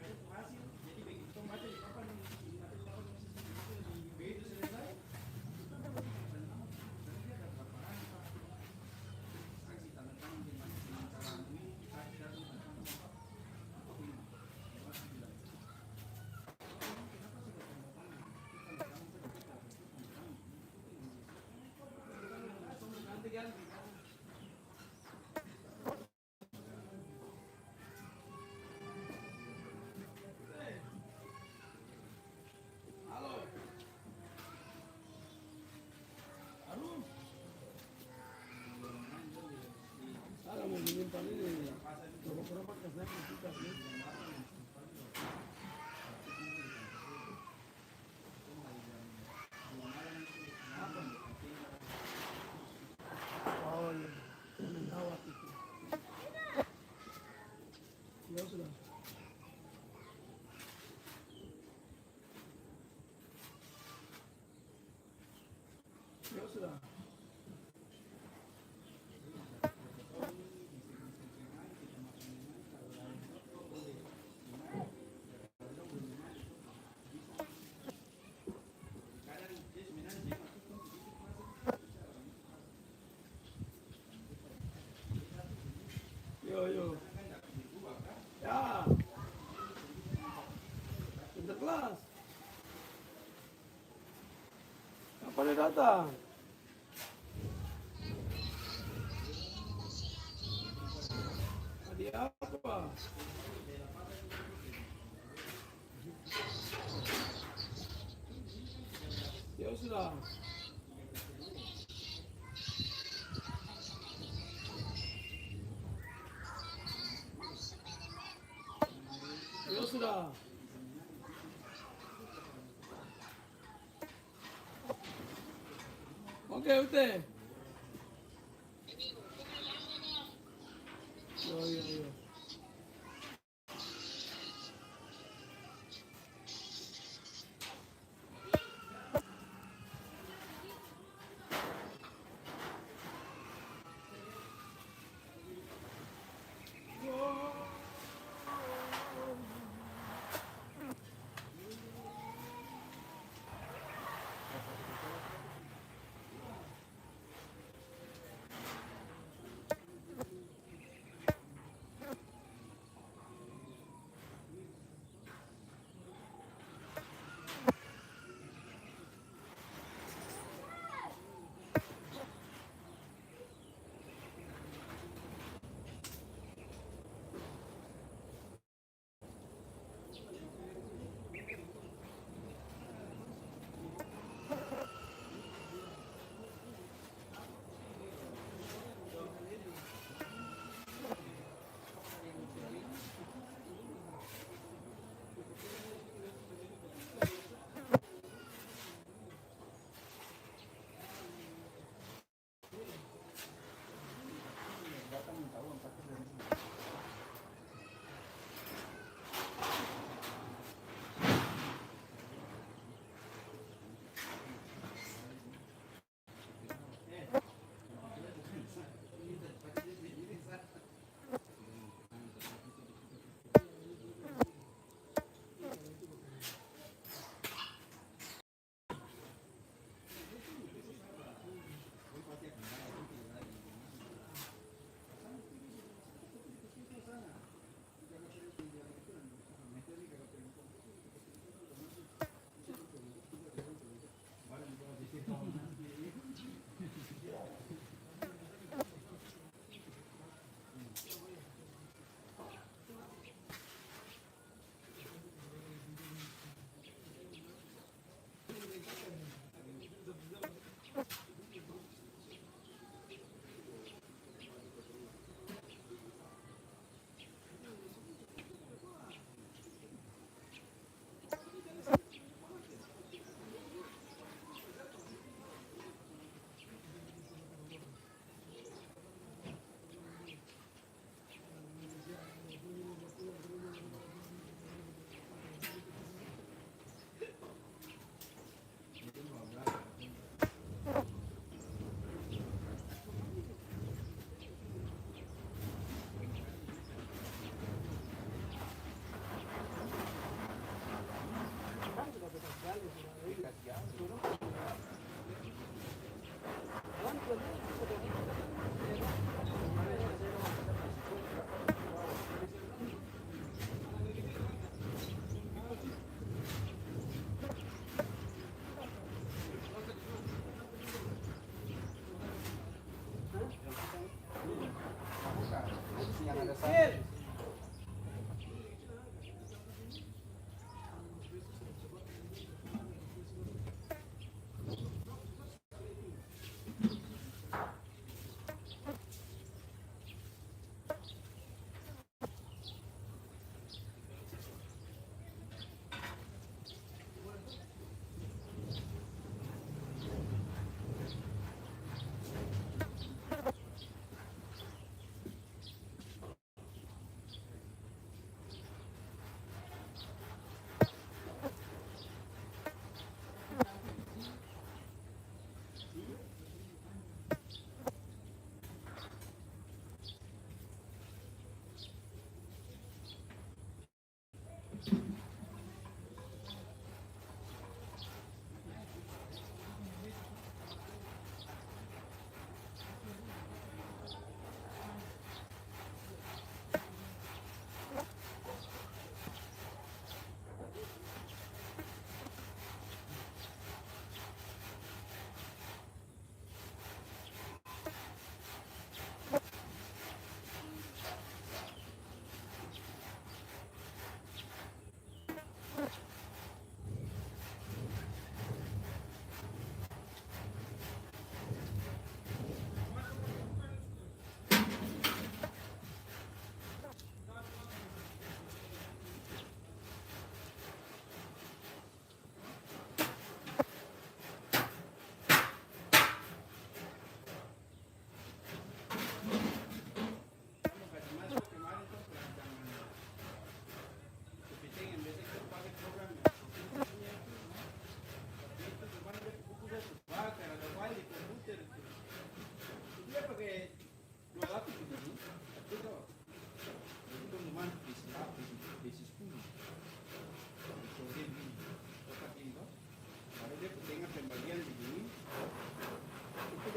Itu hasil. Jadi begitu baca di papan ini, di papan di B itu selesai, kita dapat nama. Karena dia ada berapa angka. Saksi tanda tangan di cara ini, saksi datang tanda tangan apa? Apa ini? Apa bilang? Kenapa sudah tanda tangan? Tanda tangan saja kita. Ganti-ganti. Halo. Halo. Saya mau menyimpan ini. Berapa kasnya kita nih? Oh iya, menawat itu. Ya sudah. Ya sudah. Yo. Ya. Interkelas. Kapan dia datang? Hadiah apa? Ya sudah. Ya sudah. Oke, Ute. Yo.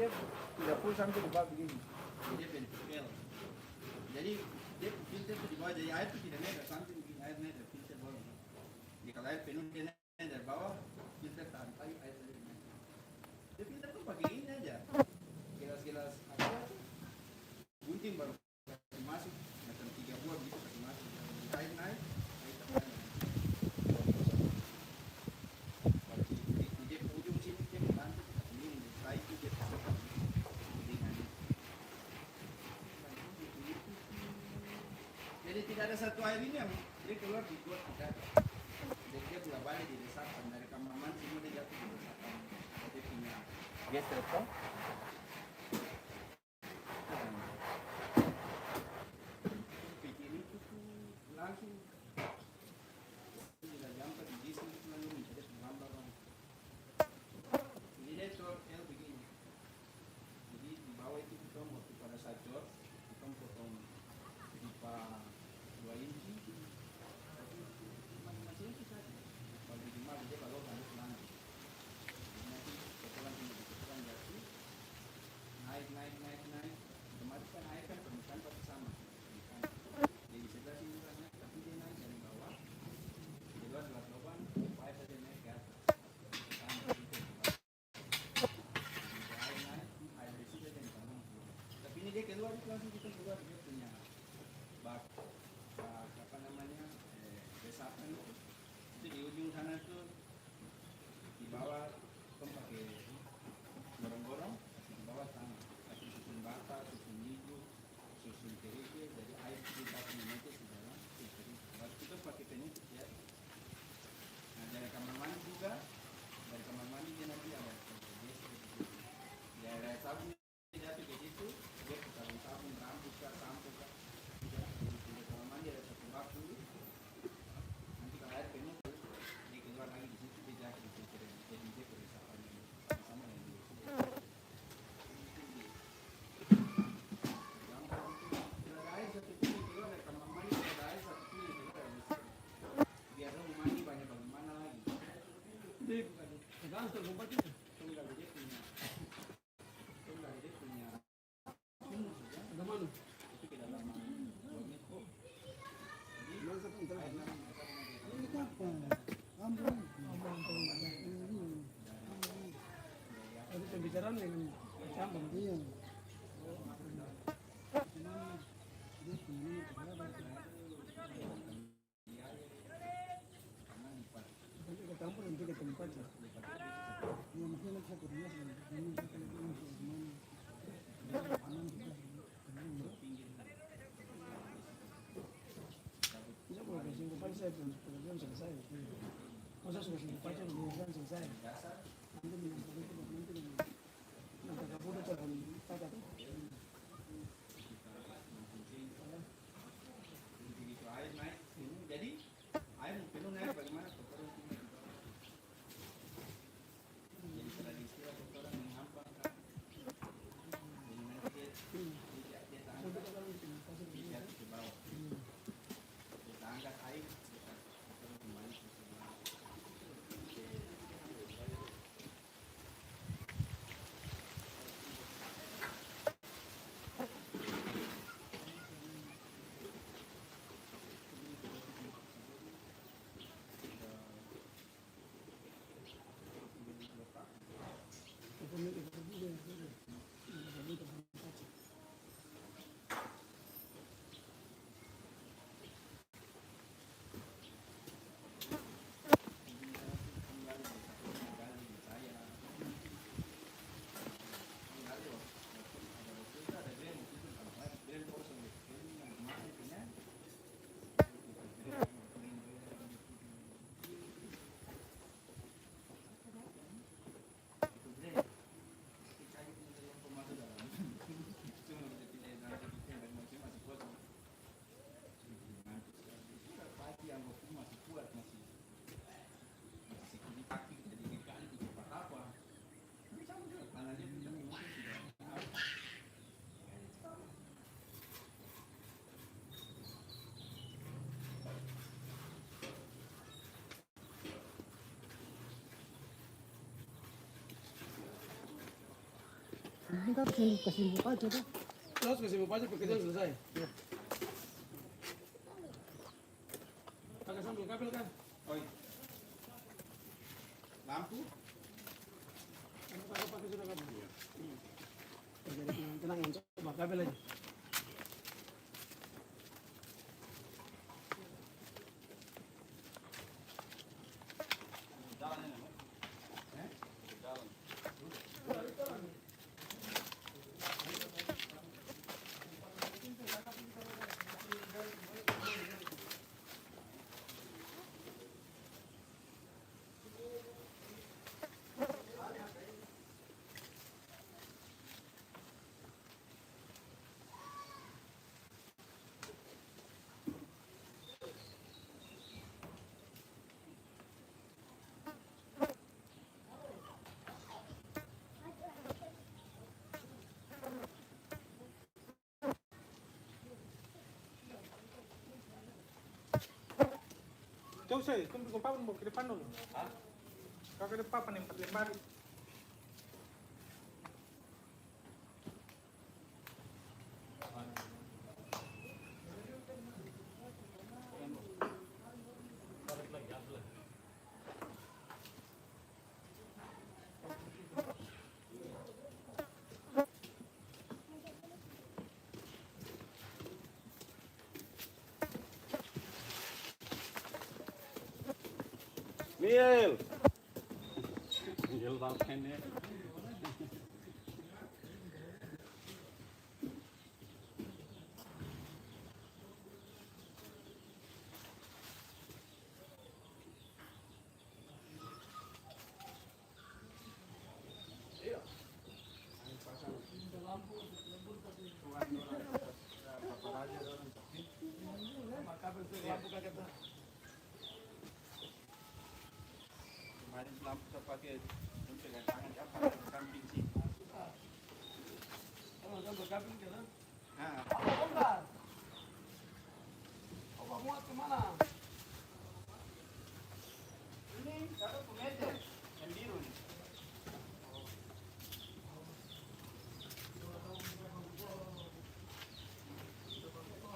dia tidak full sampai di bawah begini. Jadi dia vertikal. Jadi dia filter tuh di bawah, jadi air tuh tidak naik sampai begini, air naik dari filter bawah. Jadi kalau air penuh dia naik dari bawah, filter sampai air dari naik. Dia filter tuh pakai ini aja. Gelas-gelas apa tuh? Gunting baru kasih masuk, macam 3 buah gitu kasih masuk. Air naik, air tekan. Dia ujung sini dia bantu ini, naik itu dia kasih. Jadi tidak ada satu air ini yang dia keluar di got tidak. Jadi dia bolak balik di resapan dari kamar mandi semua dia jatuh di resapan. Dia punya gas telepon. Bikin itu tuh langsung tidak jangka di Disney itu langsung jadi gambar. Jadi dia tuh begini. Jadi di bawah itu kita waktu pada saat jor kita potong pipa 2 inci masih itu saja kalau di rumah dia kalau balik nanti nanti potongan ini potongan jati naik otomatis kan air kan permukaan pasti sama jadi sebelah sini naik tapi dia naik dari bawah di luar lubang air saja naik ke atas sama gitu air naik air bersih saja di bawah tapi ini dia keluar itu langsung kita keluar dia punya bak apa namanya resapan itu di ujung sana tuh di bawah kita pakai gorong-gorong kasih di bawah tanah kasih susun bata susun hijau susun terigu jadi air kita menetes di dalam baru kita pakai penutup ya. Nah dari kamar mandi juga dari kamar mandi dia nanti ada di area sabun dia jatuh ke situ dia putar sabun rambut kah sampo kah di kamar mandi ada satu bak dulu nanti kalau air penuh dia keluar lagi di situ dia jatuh di situ jadi dia keresapan sama yang di situ gampang itu tidak ada air satu pun keluar dari kamar mandi tidak ada air satu pun keluar dari situ biar lu mandi banyak bagaimana lagi Jadi sekarang tergumpat itu. tunggal dia punya Ada mana? itu tidak lama 2 menit kok Jadi pembicaraan dengan cabang. Iya. Nanti ke campur nanti ke tempat ya. Iya, mungkin saya koordinasi Bisa kalau bersih kupai saya belum selesai. Masa sudah kupai saya belum selesai. Nanti nanti kabur itu akan kata tuh. begitu air naik penuh jadi air penuh naik bagaimana kotoran tinggal di bawah jadi pada istilah kotoran menghampang kan jadi nanti dia tangkap dia ke bawah kita angkat air kita kembali ke sebelah Ini kan kasih buka aja dah. Terus kasih bapak aja pekerjaan selesai. Ya. Pakai sambal kabel kan? Oh, iya. Lampu? Pakai sudah kabel. Jadi tenang yang coba kabel aja. Jauh saya, kan bikin papan mau ke depan dulu. Kau ke depan papan yang 4 lembar. Mil. Mil balkan ya. Kemarin lampu saya pakai untuk pegang tangan apa samping sini. Sambal kabel kan? Nah, Apa bongkar? Apa muat kemana? ini taruh ke meja yang biru nih.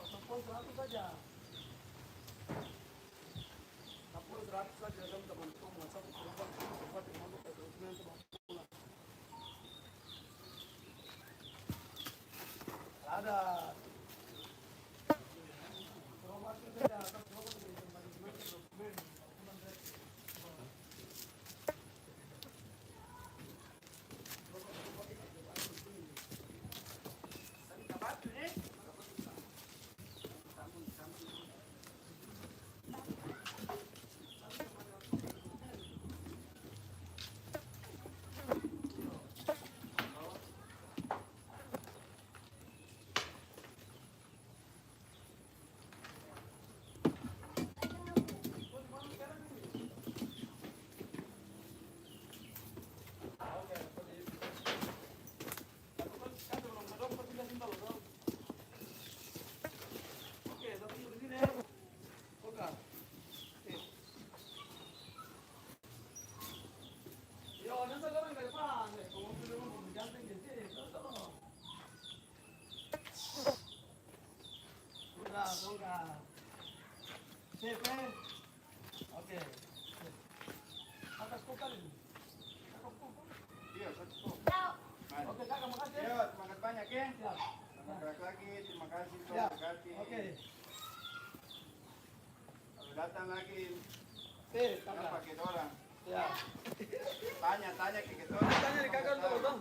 Telepon 100 saja. Telepon 100 saja teman-teman. Ada. Oke. Atas kokal ini. Iya, satu kok. Mari. Oke, Kakak makasih. Iya, terima kasih banyak ya. Siap. Selamat lagi, terima kasih Siap. Tuhan berkati. Oke. Kalau datang lagi, Kakak. jangan pakai orang. Ya. Tanya ke kita orang. Tanya di kakak dulu dong.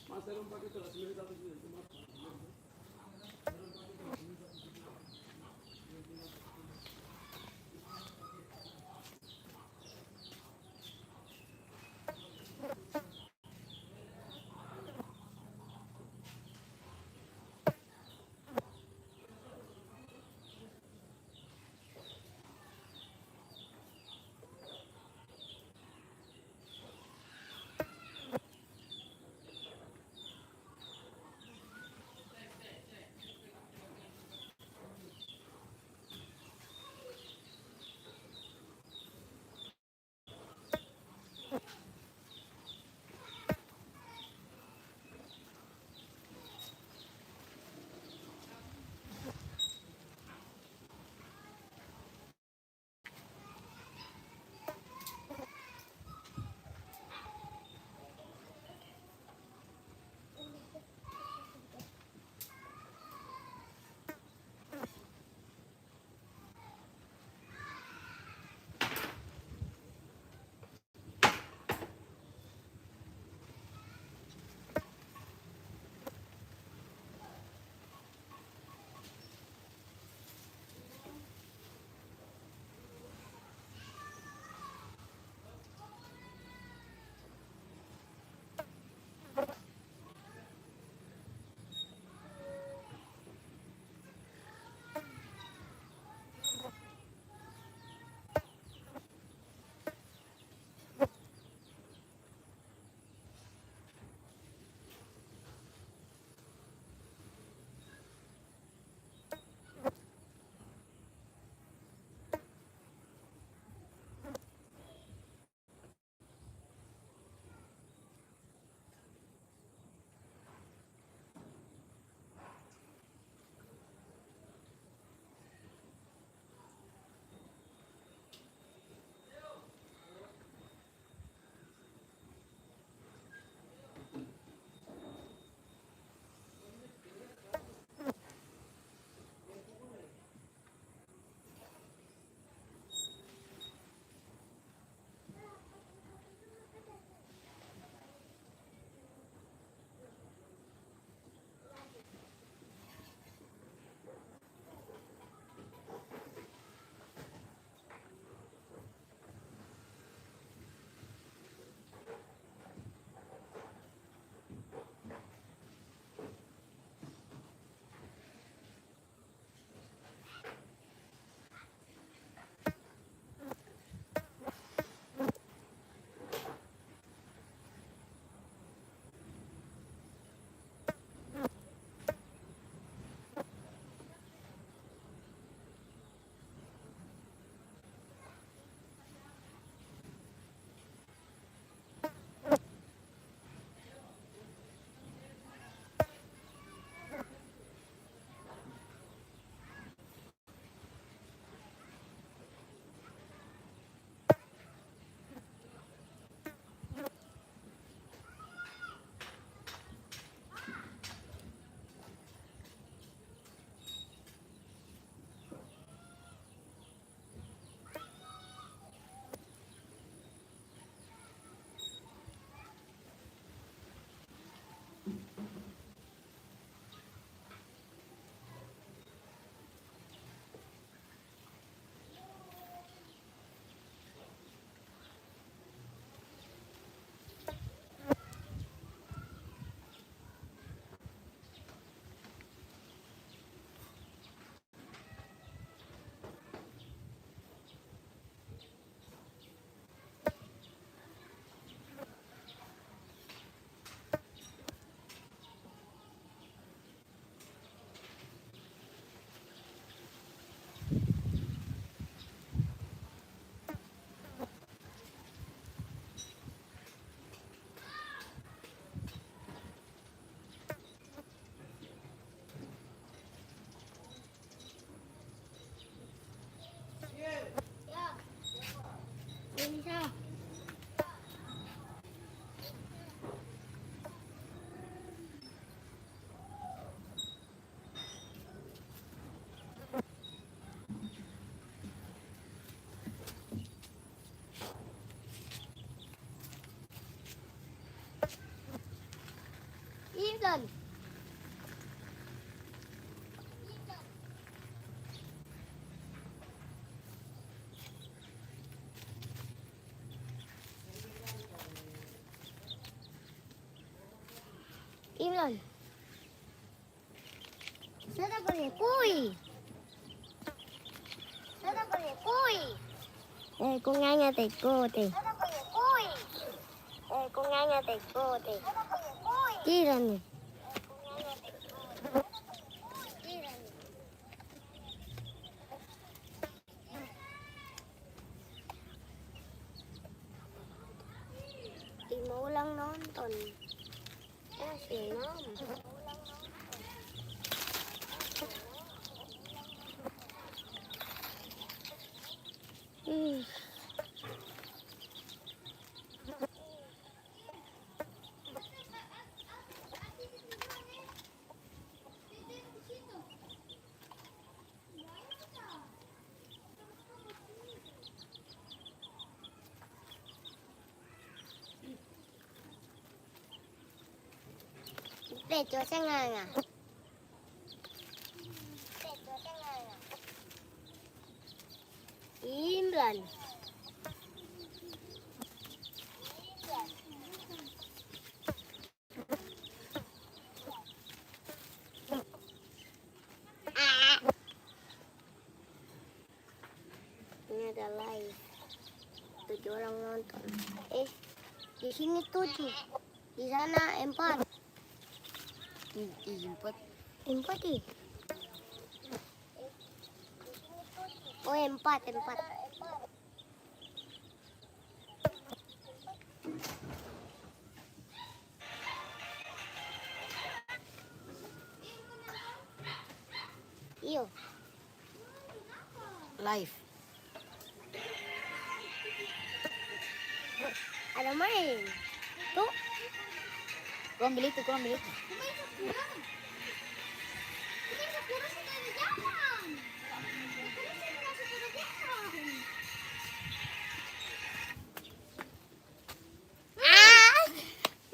Mas Herum pakai kelas 9 Imlan. Imlan. Sana boleh kui. Sana boleh kui. Con ngang tịch cô thì. Con ngang tịch cô thì. Chi rồi nè. Di mau lang nonton. Si Nom. Pecho senganga. Imlan. Ini ada live. 7 orang nonton. Di sini 7. Di sana 4. Empat nih. Oh, empat. Iyo. Live. Ada main. Tuh. Gua ambil itu.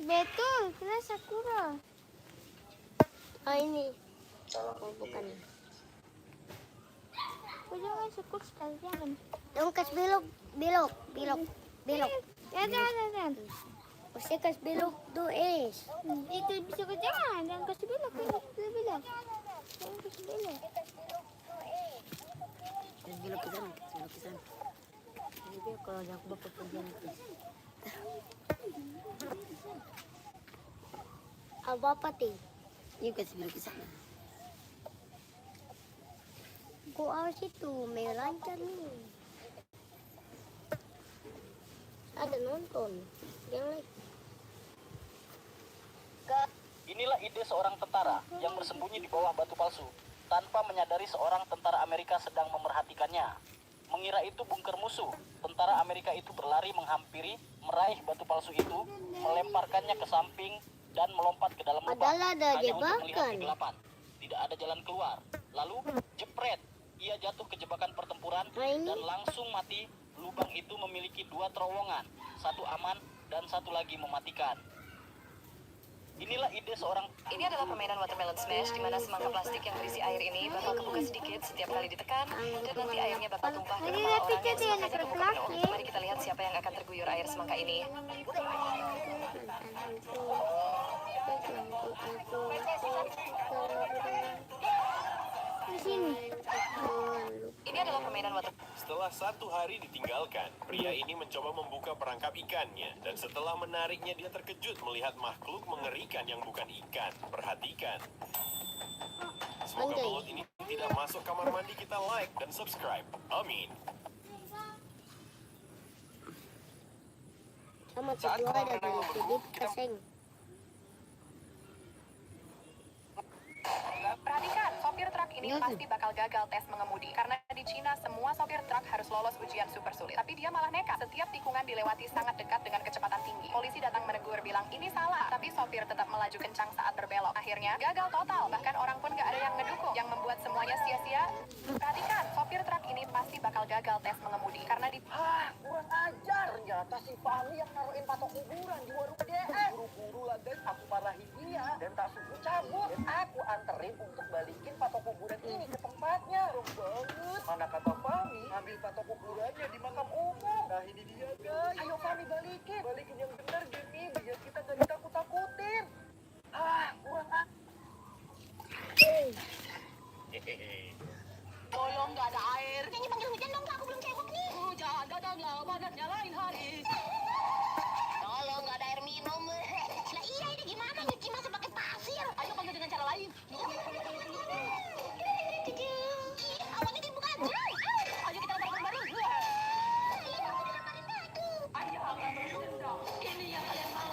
Betul, kena Sakura. Oh ini, oh bukan. Jangan Sakura sekali jangan. Dong kas belok. Jangan. Pasti kas belok tuh es. Itu bisa ke jangan kasih belok. Jangan kasih belok. Belok ke sana. Ini dia kalau aku bapak pergi nanti. Apa teh? Ini kasih belok ke sana. Kok awas itu, main lancar nih. Ada nonton, yang like. Inilah ide seorang tentara yang bersembunyi di bawah batu palsu tanpa menyadari seorang tentara Amerika sedang memerhatikannya. Mengira itu bunker musuh, tentara Amerika itu berlari menghampiri, meraih batu palsu itu, melemparkannya ke samping dan melompat ke dalam lubang hanya untuk melihat kegelapan. Tidak ada jalan keluar. Lalu jepret, ia jatuh ke jebakan pertempuran dan langsung mati. Lubang itu memiliki 2 terowongan, satu aman dan satu lagi mematikan. Inilah ide seorang. Ini adalah permainan watermelon smash, di mana semangka plastik yang berisi air ini bakal kebuka sedikit setiap kali ditekan, dan nanti airnya bakal tumpah ke kepala orang yang semangkanya kebuka penuh. Mari kita lihat siapa yang akan terguyur air semangka ini. Di sini. Ini adalah permainan water. Setelah 1 hari ditinggalkan, pria ini mencoba membuka perangkap ikannya. Dan setelah menariknya, dia terkejut melihat makhluk mengerikan yang bukan ikan. Perhatikan. Semoga mulut ini tidak masuk kamar mandi. Kita like dan subscribe. Amin. Sama kedua ada di Philip Kaseng. Perhatikan, sopir truk ini pasti bakal gagal tes mengemudi. Karena di Cina, semua sopir truk harus lolos ujian super sulit. Tapi dia malah nekat. Setiap tikungan dilewati sangat dekat dengan kecepatan tinggi. Polisi datang menegur bilang, ini salah. Tapi sopir tetap melaju kencang saat berbelok. Akhirnya, gagal total. Bahkan orang pun gak ada yang ngedukung. Yang membuat semuanya sia-sia. Perhatikan, sopir truk ini pasti bakal gagal tes mengemudi. Karena di... kurang ajar. ternyata si Fahmi yang naruhin patok kuburan di warung DS. Buru-buru lah guys, aku marahin dia dan tak suruh cabut. Dan aku anterin untuk balikin patok kuburan ini ke tempatnya. Serem banget. Mana kata Fahmi ambil patok kuburannya di makam umum. Nah ini dia guys. Ayo Fahmi balikin. Balikin yang benar Demi, biar kita gak ditakut-takutin. Kurang Tolong gak ada air. Nyanyi panggil hujan dong, Kak. Aku belum cebok nih. Hujan datanglah, panasnya lain hari. Tolong gak ada air minum. Lah iya, ini gimana nyuci masa pakai pasir? Ayo panggil dengan cara lain. Awannya dibuka aja. Ayo kita lempar bareng. Ayo ini yang kalian mau.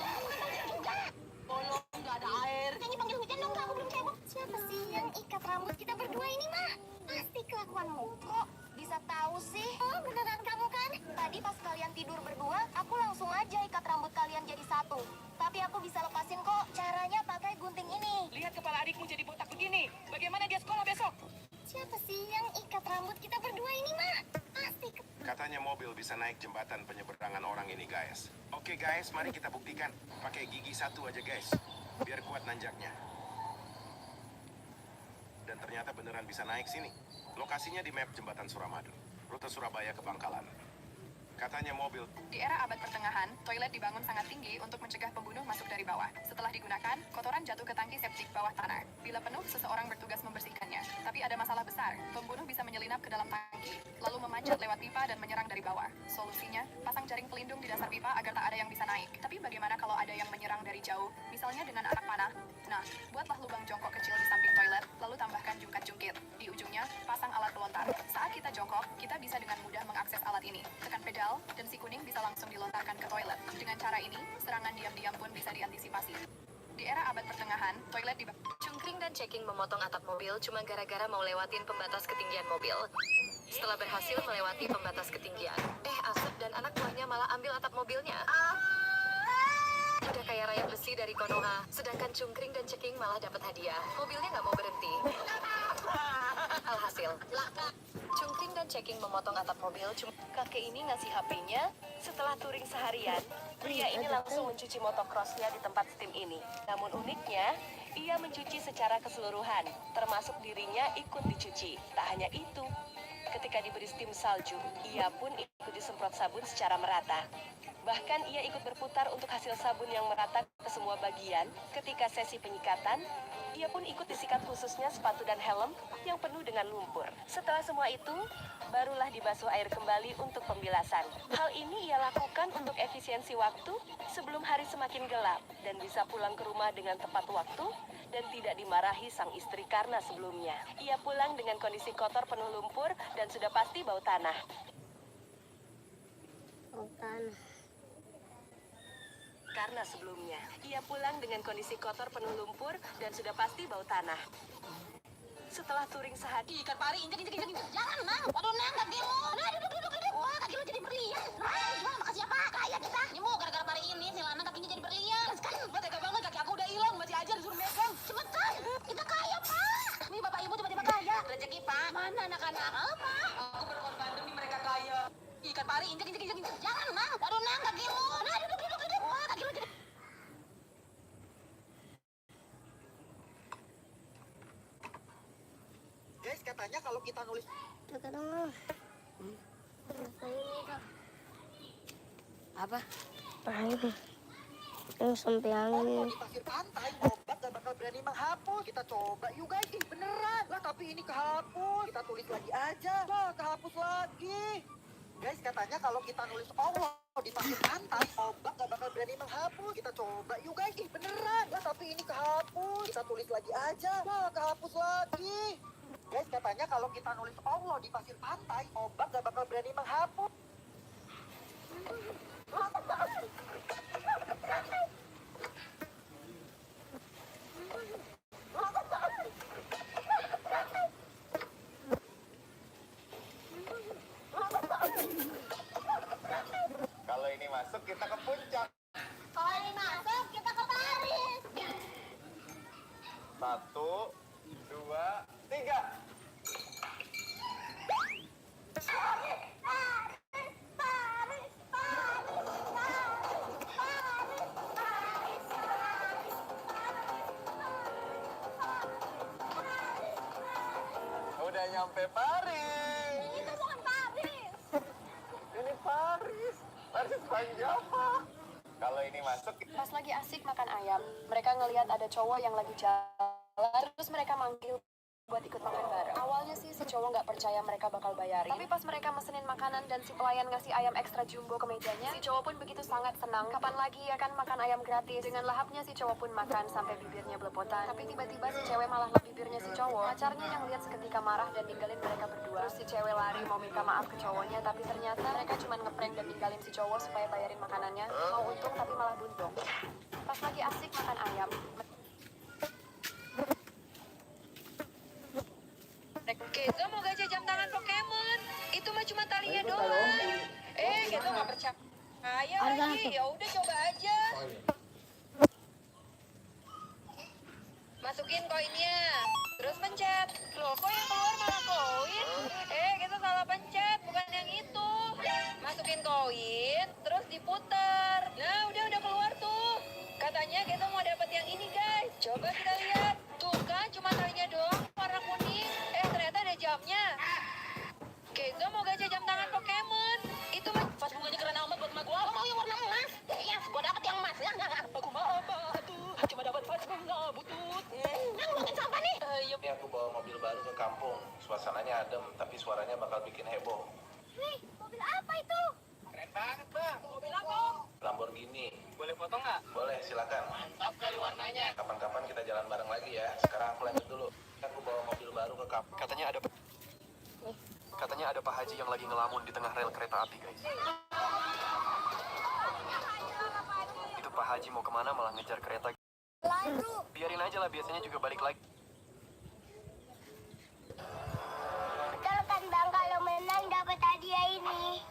Tolong gak ada air. Nyanyi panggil hujan dong, Kak. Aku belum cebok. Siapa sih yang ikat rambut kita berdua ini, mah? Pasti kelakuanmu. Kok bisa tahu sih? Oh, beneran kamu kan? Tadi pas kalian tidur berdua, aku langsung aja ikat rambut kalian jadi satu. Tapi aku bisa lepasin kok. Caranya pakai gunting ini. Lihat kepala adikmu jadi botak begini. Bagaimana dia sekolah besok? Siapa sih yang ikat rambut kita berdua ini, mah? Pasti Katanya mobil bisa naik jembatan penyeberangan orang ini, guys. Oke, guys, mari kita buktikan. Pakai gigi satu aja, guys. Biar kuat nanjaknya. Dan ternyata beneran bisa naik sini. Lokasinya di map jembatan Suramadu. Rute Surabaya ke Bangkalan. Katanya mobil. Di era abad pertengahan, toilet dibangun sangat tinggi untuk mencegah pembunuh masuk dari bawah. Setelah digunakan, kotoran jatuh ke tangki septik bawah tanah. Bila penuh, seseorang bertugas membersihkannya. Tapi ada masalah besar, pembunuh bisa menyelinap ke dalam tangki, lalu memanjat lewat pipa dan menyerang dari bawah. Solusinya, pasang jaring pelindung di dasar pipa agar tak ada yang bisa naik. Tapi bagaimana kalau ada yang menyerang dari jauh, misalnya dengan anak panah? Nah, buatlah lubang jongkok kecil di samping toilet, lalu tambahkan jungkat-jungkit. Di ujungnya, pasang alat pelontar. Saat kita jongkok, kita bisa dengan mudah mengakses alat ini. Tekan pedal, dan si kuning bisa langsung dilontarkan ke toilet. Dengan cara ini, serangan diam-diam pun bisa diantisipasi. Di era abad pertengahan, toilet di Cungkring dan Ceking memotong atap mobil cuma gara-gara mau lewatin pembatas ketinggian mobil. Setelah berhasil melewati pembatas ketinggian, Asep dan anak buahnya malah ambil atap mobilnya. Udah kayak rayap besi dari Konoha, sedangkan Cungkring dan Ceking malah dapat hadiah. Mobilnya nggak mau berhenti. Alhasil, Cungkring dan Ceking memotong atap mobil. Kakek ini ngasih HP-nya. Setelah touring seharian, pria ini langsung mencuci motocrossnya di tempat steam ini. Namun uniknya, ia mencuci secara keseluruhan, termasuk dirinya ikut dicuci. Tak hanya itu, ketika diberi steam salju, ia pun ikut disemprot sabun secara merata. Bahkan ia ikut berputar untuk hasil sabun yang merata ke semua bagian. Ketika sesi penyikatan, ia pun ikut disikat khususnya sepatu dan helm yang penuh dengan lumpur. Setelah semua itu, barulah dibasuh air kembali untuk pembilasan. Hal ini ia lakukan untuk efisiensi waktu sebelum hari semakin gelap dan bisa pulang ke rumah dengan tepat waktu dan tidak dimarahi sang istri karena sebelumnya ia pulang dengan kondisi kotor penuh lumpur dan sudah pasti bau tanah. Karena sebelumnya, ia pulang dengan kondisi kotor penuh lumpur dan sudah pasti bau tanah. Setelah touring sehari, Ikan pari, injek. Jangan, Mang. Waduh, Nang, kaki lo. Nah, duduk. Wah, kaki lo jadi berlian. Nah, gimana makasih apa? Kaya kita. Nyemu, gara-gara pari ini, si Lana kakinya jadi berlian. Kan, lo tega banget, kaki aku udah hilang. Masih aja disuruh megang. Cepetan, kita kaya, Pak. Nih, bapak ibu tiba-tiba kaya. Rezeki, Pak. Mana anak-anak? Apa? Aku berkorban demi mereka kaya. Ikan pari, injek. Jangan, Mang. Waduh, Nang, kaki lo. Nah, duduk. Wah, kaki lo jadi... Guys, katanya kalau kita nulis Apa? Ini sampai angin. di pasir pantai, obat gak bakal berani menghapus. Kita coba yuk guys, beneran. Lah tapi ini kehapus. Kita tulis lagi aja. Lah kehapus lagi. Guys, katanya kalau kita nulis Allah di pasir pantai, obat gak bakal berani menghapus. Kita coba yuk guys, beneran. Lah tapi ini kehapus. Kita tulis lagi aja. Lah kehapus lagi. Guys, katanya kalau kita nulis Allah di pasir pantai, obat gak bakal berani menghapus. Kalau ini masuk, kita ke puncak. Kalau ini masuk, kita ke Paris. 1, 2, 3. nyampe Paris. Itu bukan Paris. Ini Paris. Paris Panjava. Kalau ini masuk. Pas lagi asik makan ayam, mereka ngelihat ada cowok yang lagi jalan, terus mereka manggil buat ikut makan bareng. Awalnya sih si cowok nggak percaya mereka bakal bayarin, tapi pas mereka mesenin makanan dan si pelayan ngasih ayam ekstra jumbo ke mejanya, si cowok pun begitu sangat senang. Kapan lagi ya kan makan ayam gratis? Dengan lahapnya si cowok pun makan sampai bibirnya belepotan. Tapi tiba-tiba si cewek malah lap bibirnya si cowok. Pacarnya yang lihat seketika marah dan ninggalin mereka berdua. Terus si cewek lari mau minta maaf ke cowoknya, tapi ternyata mereka cuma ngeprank dan ninggalin si cowok supaya bayarin makanannya. Mau untung tapi malah buntung. Pas lagi asik makan ayam, Kenzo mau gajah jam tangan Pokemon. Itu mah cuma talinya doang. Kenzo nggak percaya lagi. Ya udah coba aja. Masukin koinnya, terus pencet. Loh, kok yang keluar malah koin? Kenzo salah pencet, bukan yang itu. Masukin koin, terus diputar. Nah, udah keluar tuh. Katanya Kenzo mau dapat yang ini, guys. Coba kita lihat. Tuh kan, cuma talinya doang, warna kuning. Ternyata ada jamnya. Kenzo mau gajah jam tangan Pokemon. Itu mah pas bunganya keren amat buat emak gua. Mau yang warna emas? Yes, gua dapet yang emas. Aku mah apa tuh? Cuma dapat pas bunga butut. Ngomongin siapa nih? Ini aku bawa mobil baru ke kampung. Suasananya adem, tapi suaranya bakal bikin heboh. Nih, mobil apa itu? Keren banget, Bang. Mobil apa? Lamborghini. Boleh foto nggak? Boleh, silakan. Mantap kali warnanya. Kapan-kapan kita jalan bareng lagi ya. Sekarang aku lanjut dulu. Aku bawa mobil baru ke kampung. Katanya ada Pak Haji yang lagi ngelamun di tengah rel kereta api, guys. Itu Pak Haji mau kemana malah ngejar kereta. Lalu. Biarin aja lah, biasanya juga balik lagi. Betul kan Bang, kalau menang dapat hadiah ini?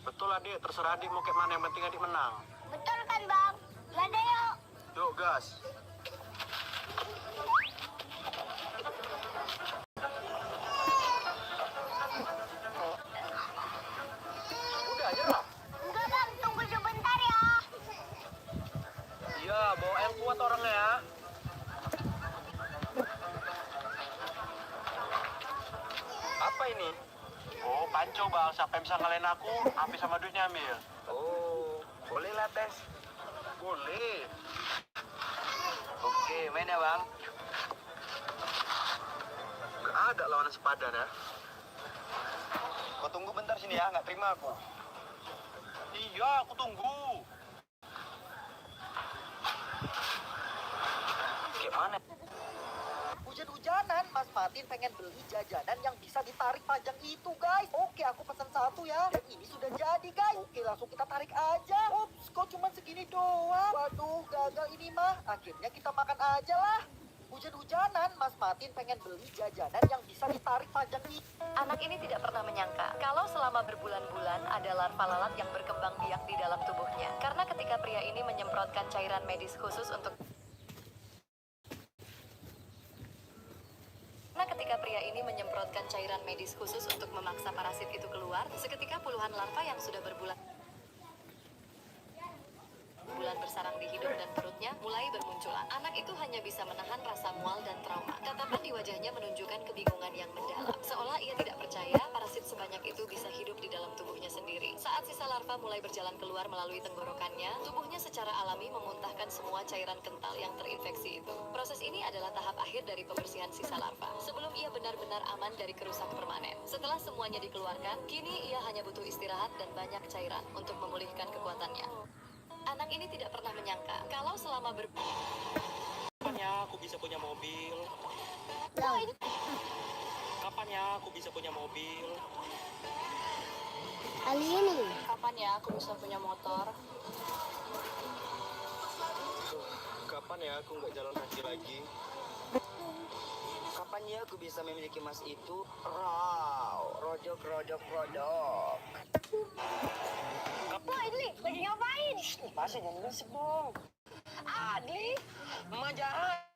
Betul adik, terserah adik mau kayak mana, yang penting adik menang. Betul kan Bang? Yaudah yuk. Yuk, gas. Udah, nyerah. Enggak Bang, tunggu sebentar ya. Iya, bawa yang kuat orangnya ya. Apa ini? Oh, panco bang. Siapa yang bisa ngalahin aku? Habis sama duitnya ambil. Oh, boleh lah tes. Boleh. Oke, main ya bang. Gak ada lawanan sepadan ya. Kau tunggu bentar sini ya, nggak terima aku. Iya, aku tunggu. Gimana? Hujan-hujanan, Mas Martin pengen beli jajanan yang bisa ditarik panjang itu, guys. Oke, aku pesan satu ya. Dan ini sudah jadi, guys. Oke, langsung kita tarik aja. Ups, kok cuma segini doang? Waduh, gagal ini mah. Akhirnya kita makan aja lah. Hujan-hujanan, Mas Martin pengen beli jajanan yang bisa ditarik panjang itu. Anak ini tidak pernah menyangka kalau selama berbulan-bulan ada larva lalat yang berkembang biak di dalam tubuhnya. Karena ketika pria ini menyemprotkan cairan medis khusus untuk memaksa parasit itu keluar, seketika puluhan larva yang sudah berbulan bersarang di hidung dan perutnya mulai bermunculan. Anak itu hanya bisa menahan rasa mual dan trauma. Tatapan di wajahnya menunjukkan kebingungan yang mendalam. Seolah ia tidak percaya parasit sebanyak itu bisa hidup di dalam tubuhnya sendiri. Saat sisa larva mulai berjalan keluar melalui tenggorokannya, tubuhnya secara alami memuntahkan semua cairan kental yang terinfeksi itu. Proses ini adalah tahap akhir dari pembersihan sisa larva, sebelum ia benar-benar aman dari kerusak permanen. Setelah semuanya dikeluarkan, kini ia hanya butuh istirahat dan banyak cairan untuk memulihkan kekuatannya. Anak ini tidak pernah menyangka kalau selama Kapan ya aku bisa punya mobil? Kapan ya aku bisa punya mobil? Kali ini. Kapan ya aku bisa punya motor? Kapan ya aku nggak jalan kaki lagi? Kapan ya aku bisa memiliki emas itu? Raw, rodok. Wah, Adli, lagi ngapain? Masih jangan berisik dong. Adli? Emak jahat.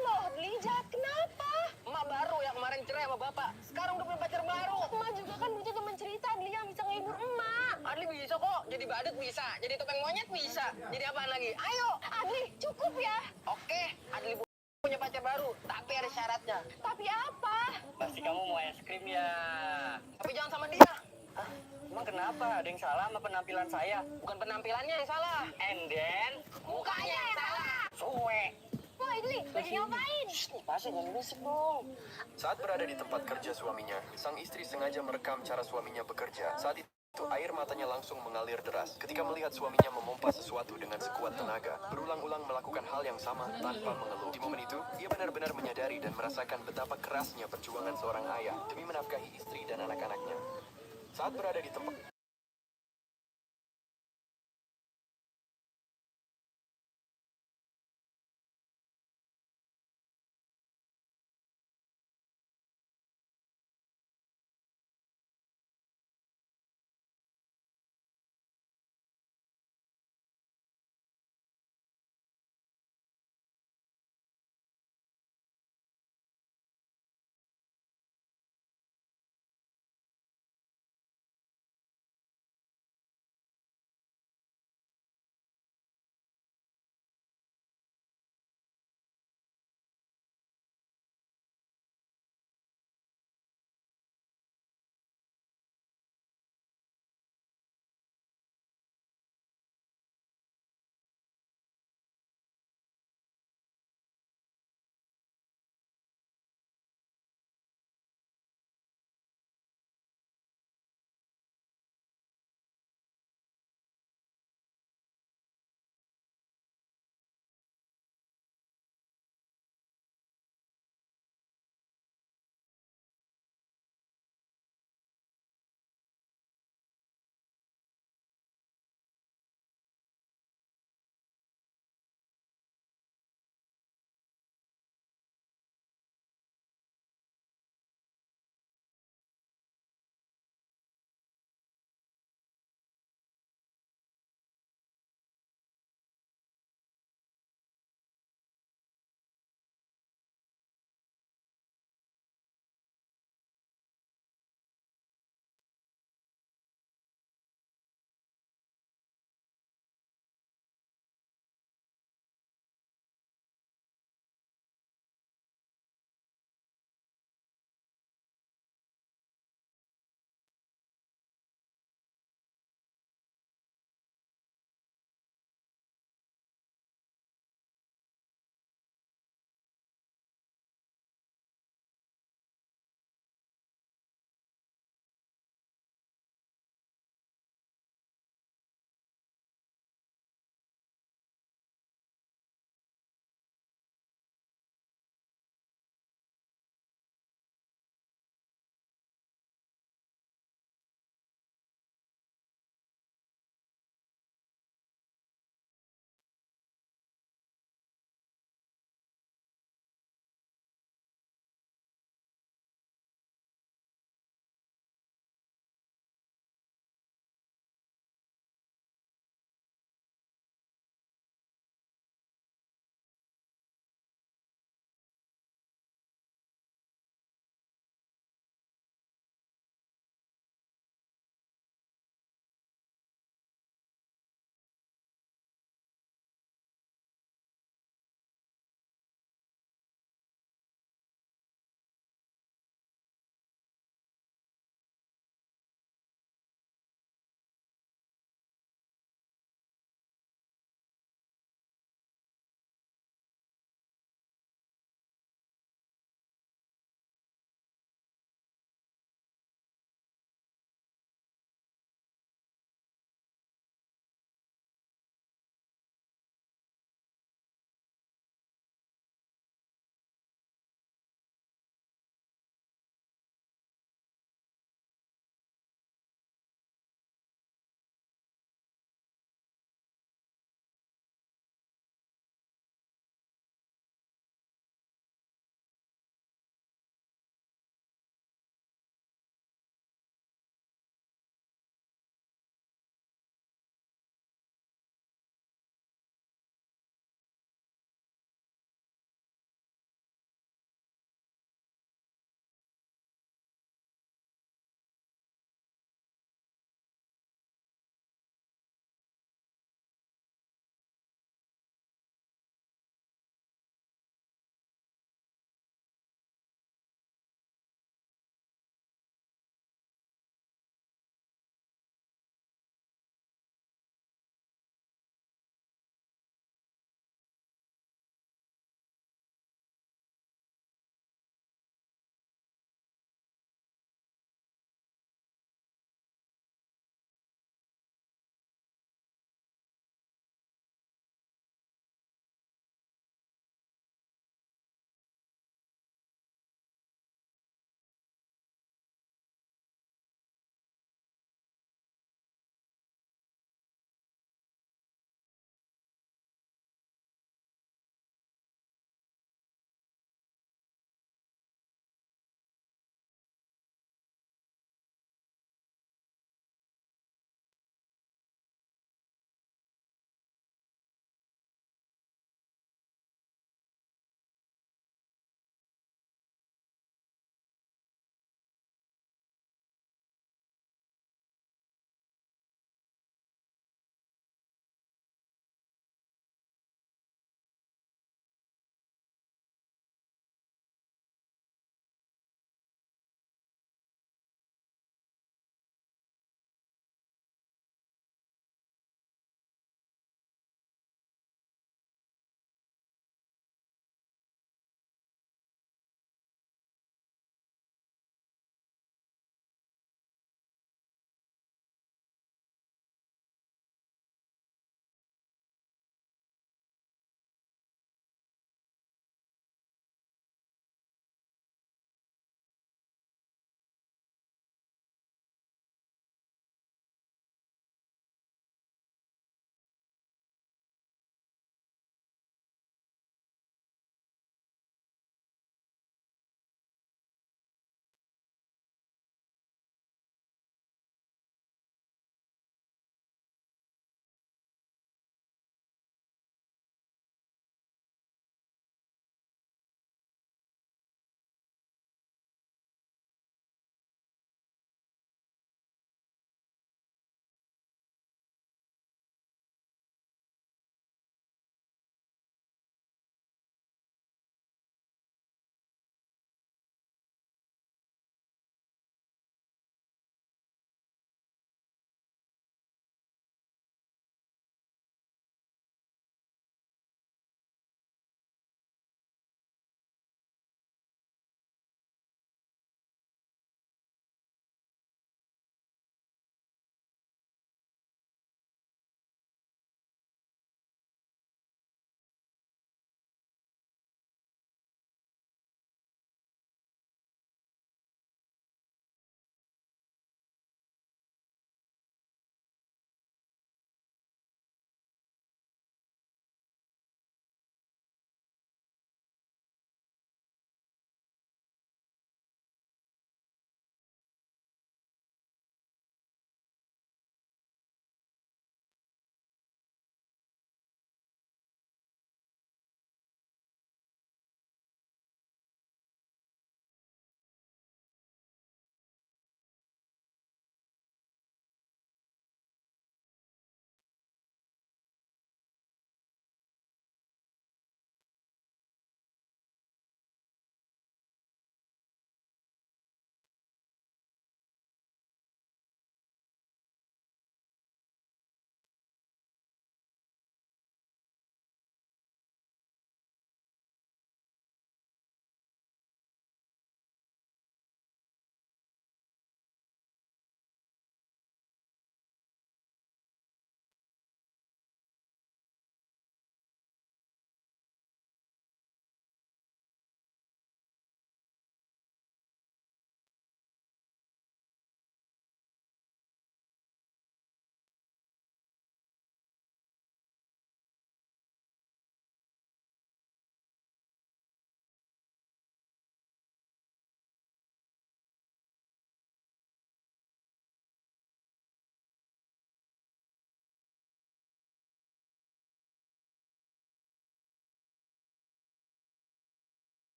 Loh, Adli, jahat kenapa? Emak baru yang kemarin cerai sama bapak. Sekarang udah punya pacar baru. Emak juga kan butuh teman cerita, Adli yang bisa ngehibur emak. Adli bisa kok. Jadi badut bisa. Jadi topeng monyet bisa. Jadi apaan lagi? Ayo. Adli, cukup ya. Oke. Adli punya pacar baru, tapi ada syaratnya. Tapi apa? Pasti kamu mau es krim ya. Tapi jangan sama dia. Hah? Emang kenapa? Ada yang salah sama penampilan saya? Bukan penampilannya yang salah. And then, mukanya yang salah. Suwe. Wah, Idli, lagi ngapain? Pasnya jangan berisik dong. Saat berada di tempat kerja suaminya, sang istri sengaja merekam cara suaminya bekerja. Saat itu air matanya langsung mengalir deras ketika melihat suaminya memompa sesuatu dengan sekuat tenaga. Berulang-ulang melakukan hal yang sama tanpa mengeluh. Di momen itu, ia benar-benar menyadari dan merasakan betapa kerasnya perjuangan seorang ayah demi menafkahi istri dan anak-anaknya. Saat berada di tempat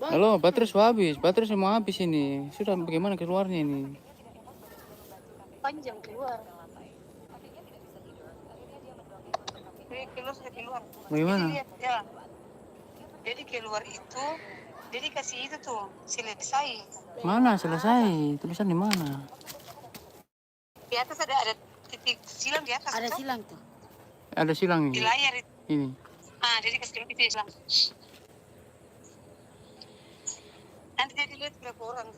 Halo, baterai sudah habis. Baterai mau habis ini. Sudah bagaimana keluarnya ini? Panjang keluar. Keluar sudah keluar. Bagaimana? Jadi lihat ya. Jadi keluar itu, jadi kasih itu tuh selesai. Mana selesai? Tulisan di mana? Di atas ada titik silang di atas. Ada tuh. silang tuh. Ada silang Di ini. layar itu. Ini. Ah, jadi kasih itu silang. Nanti jadi lihat berapa orang.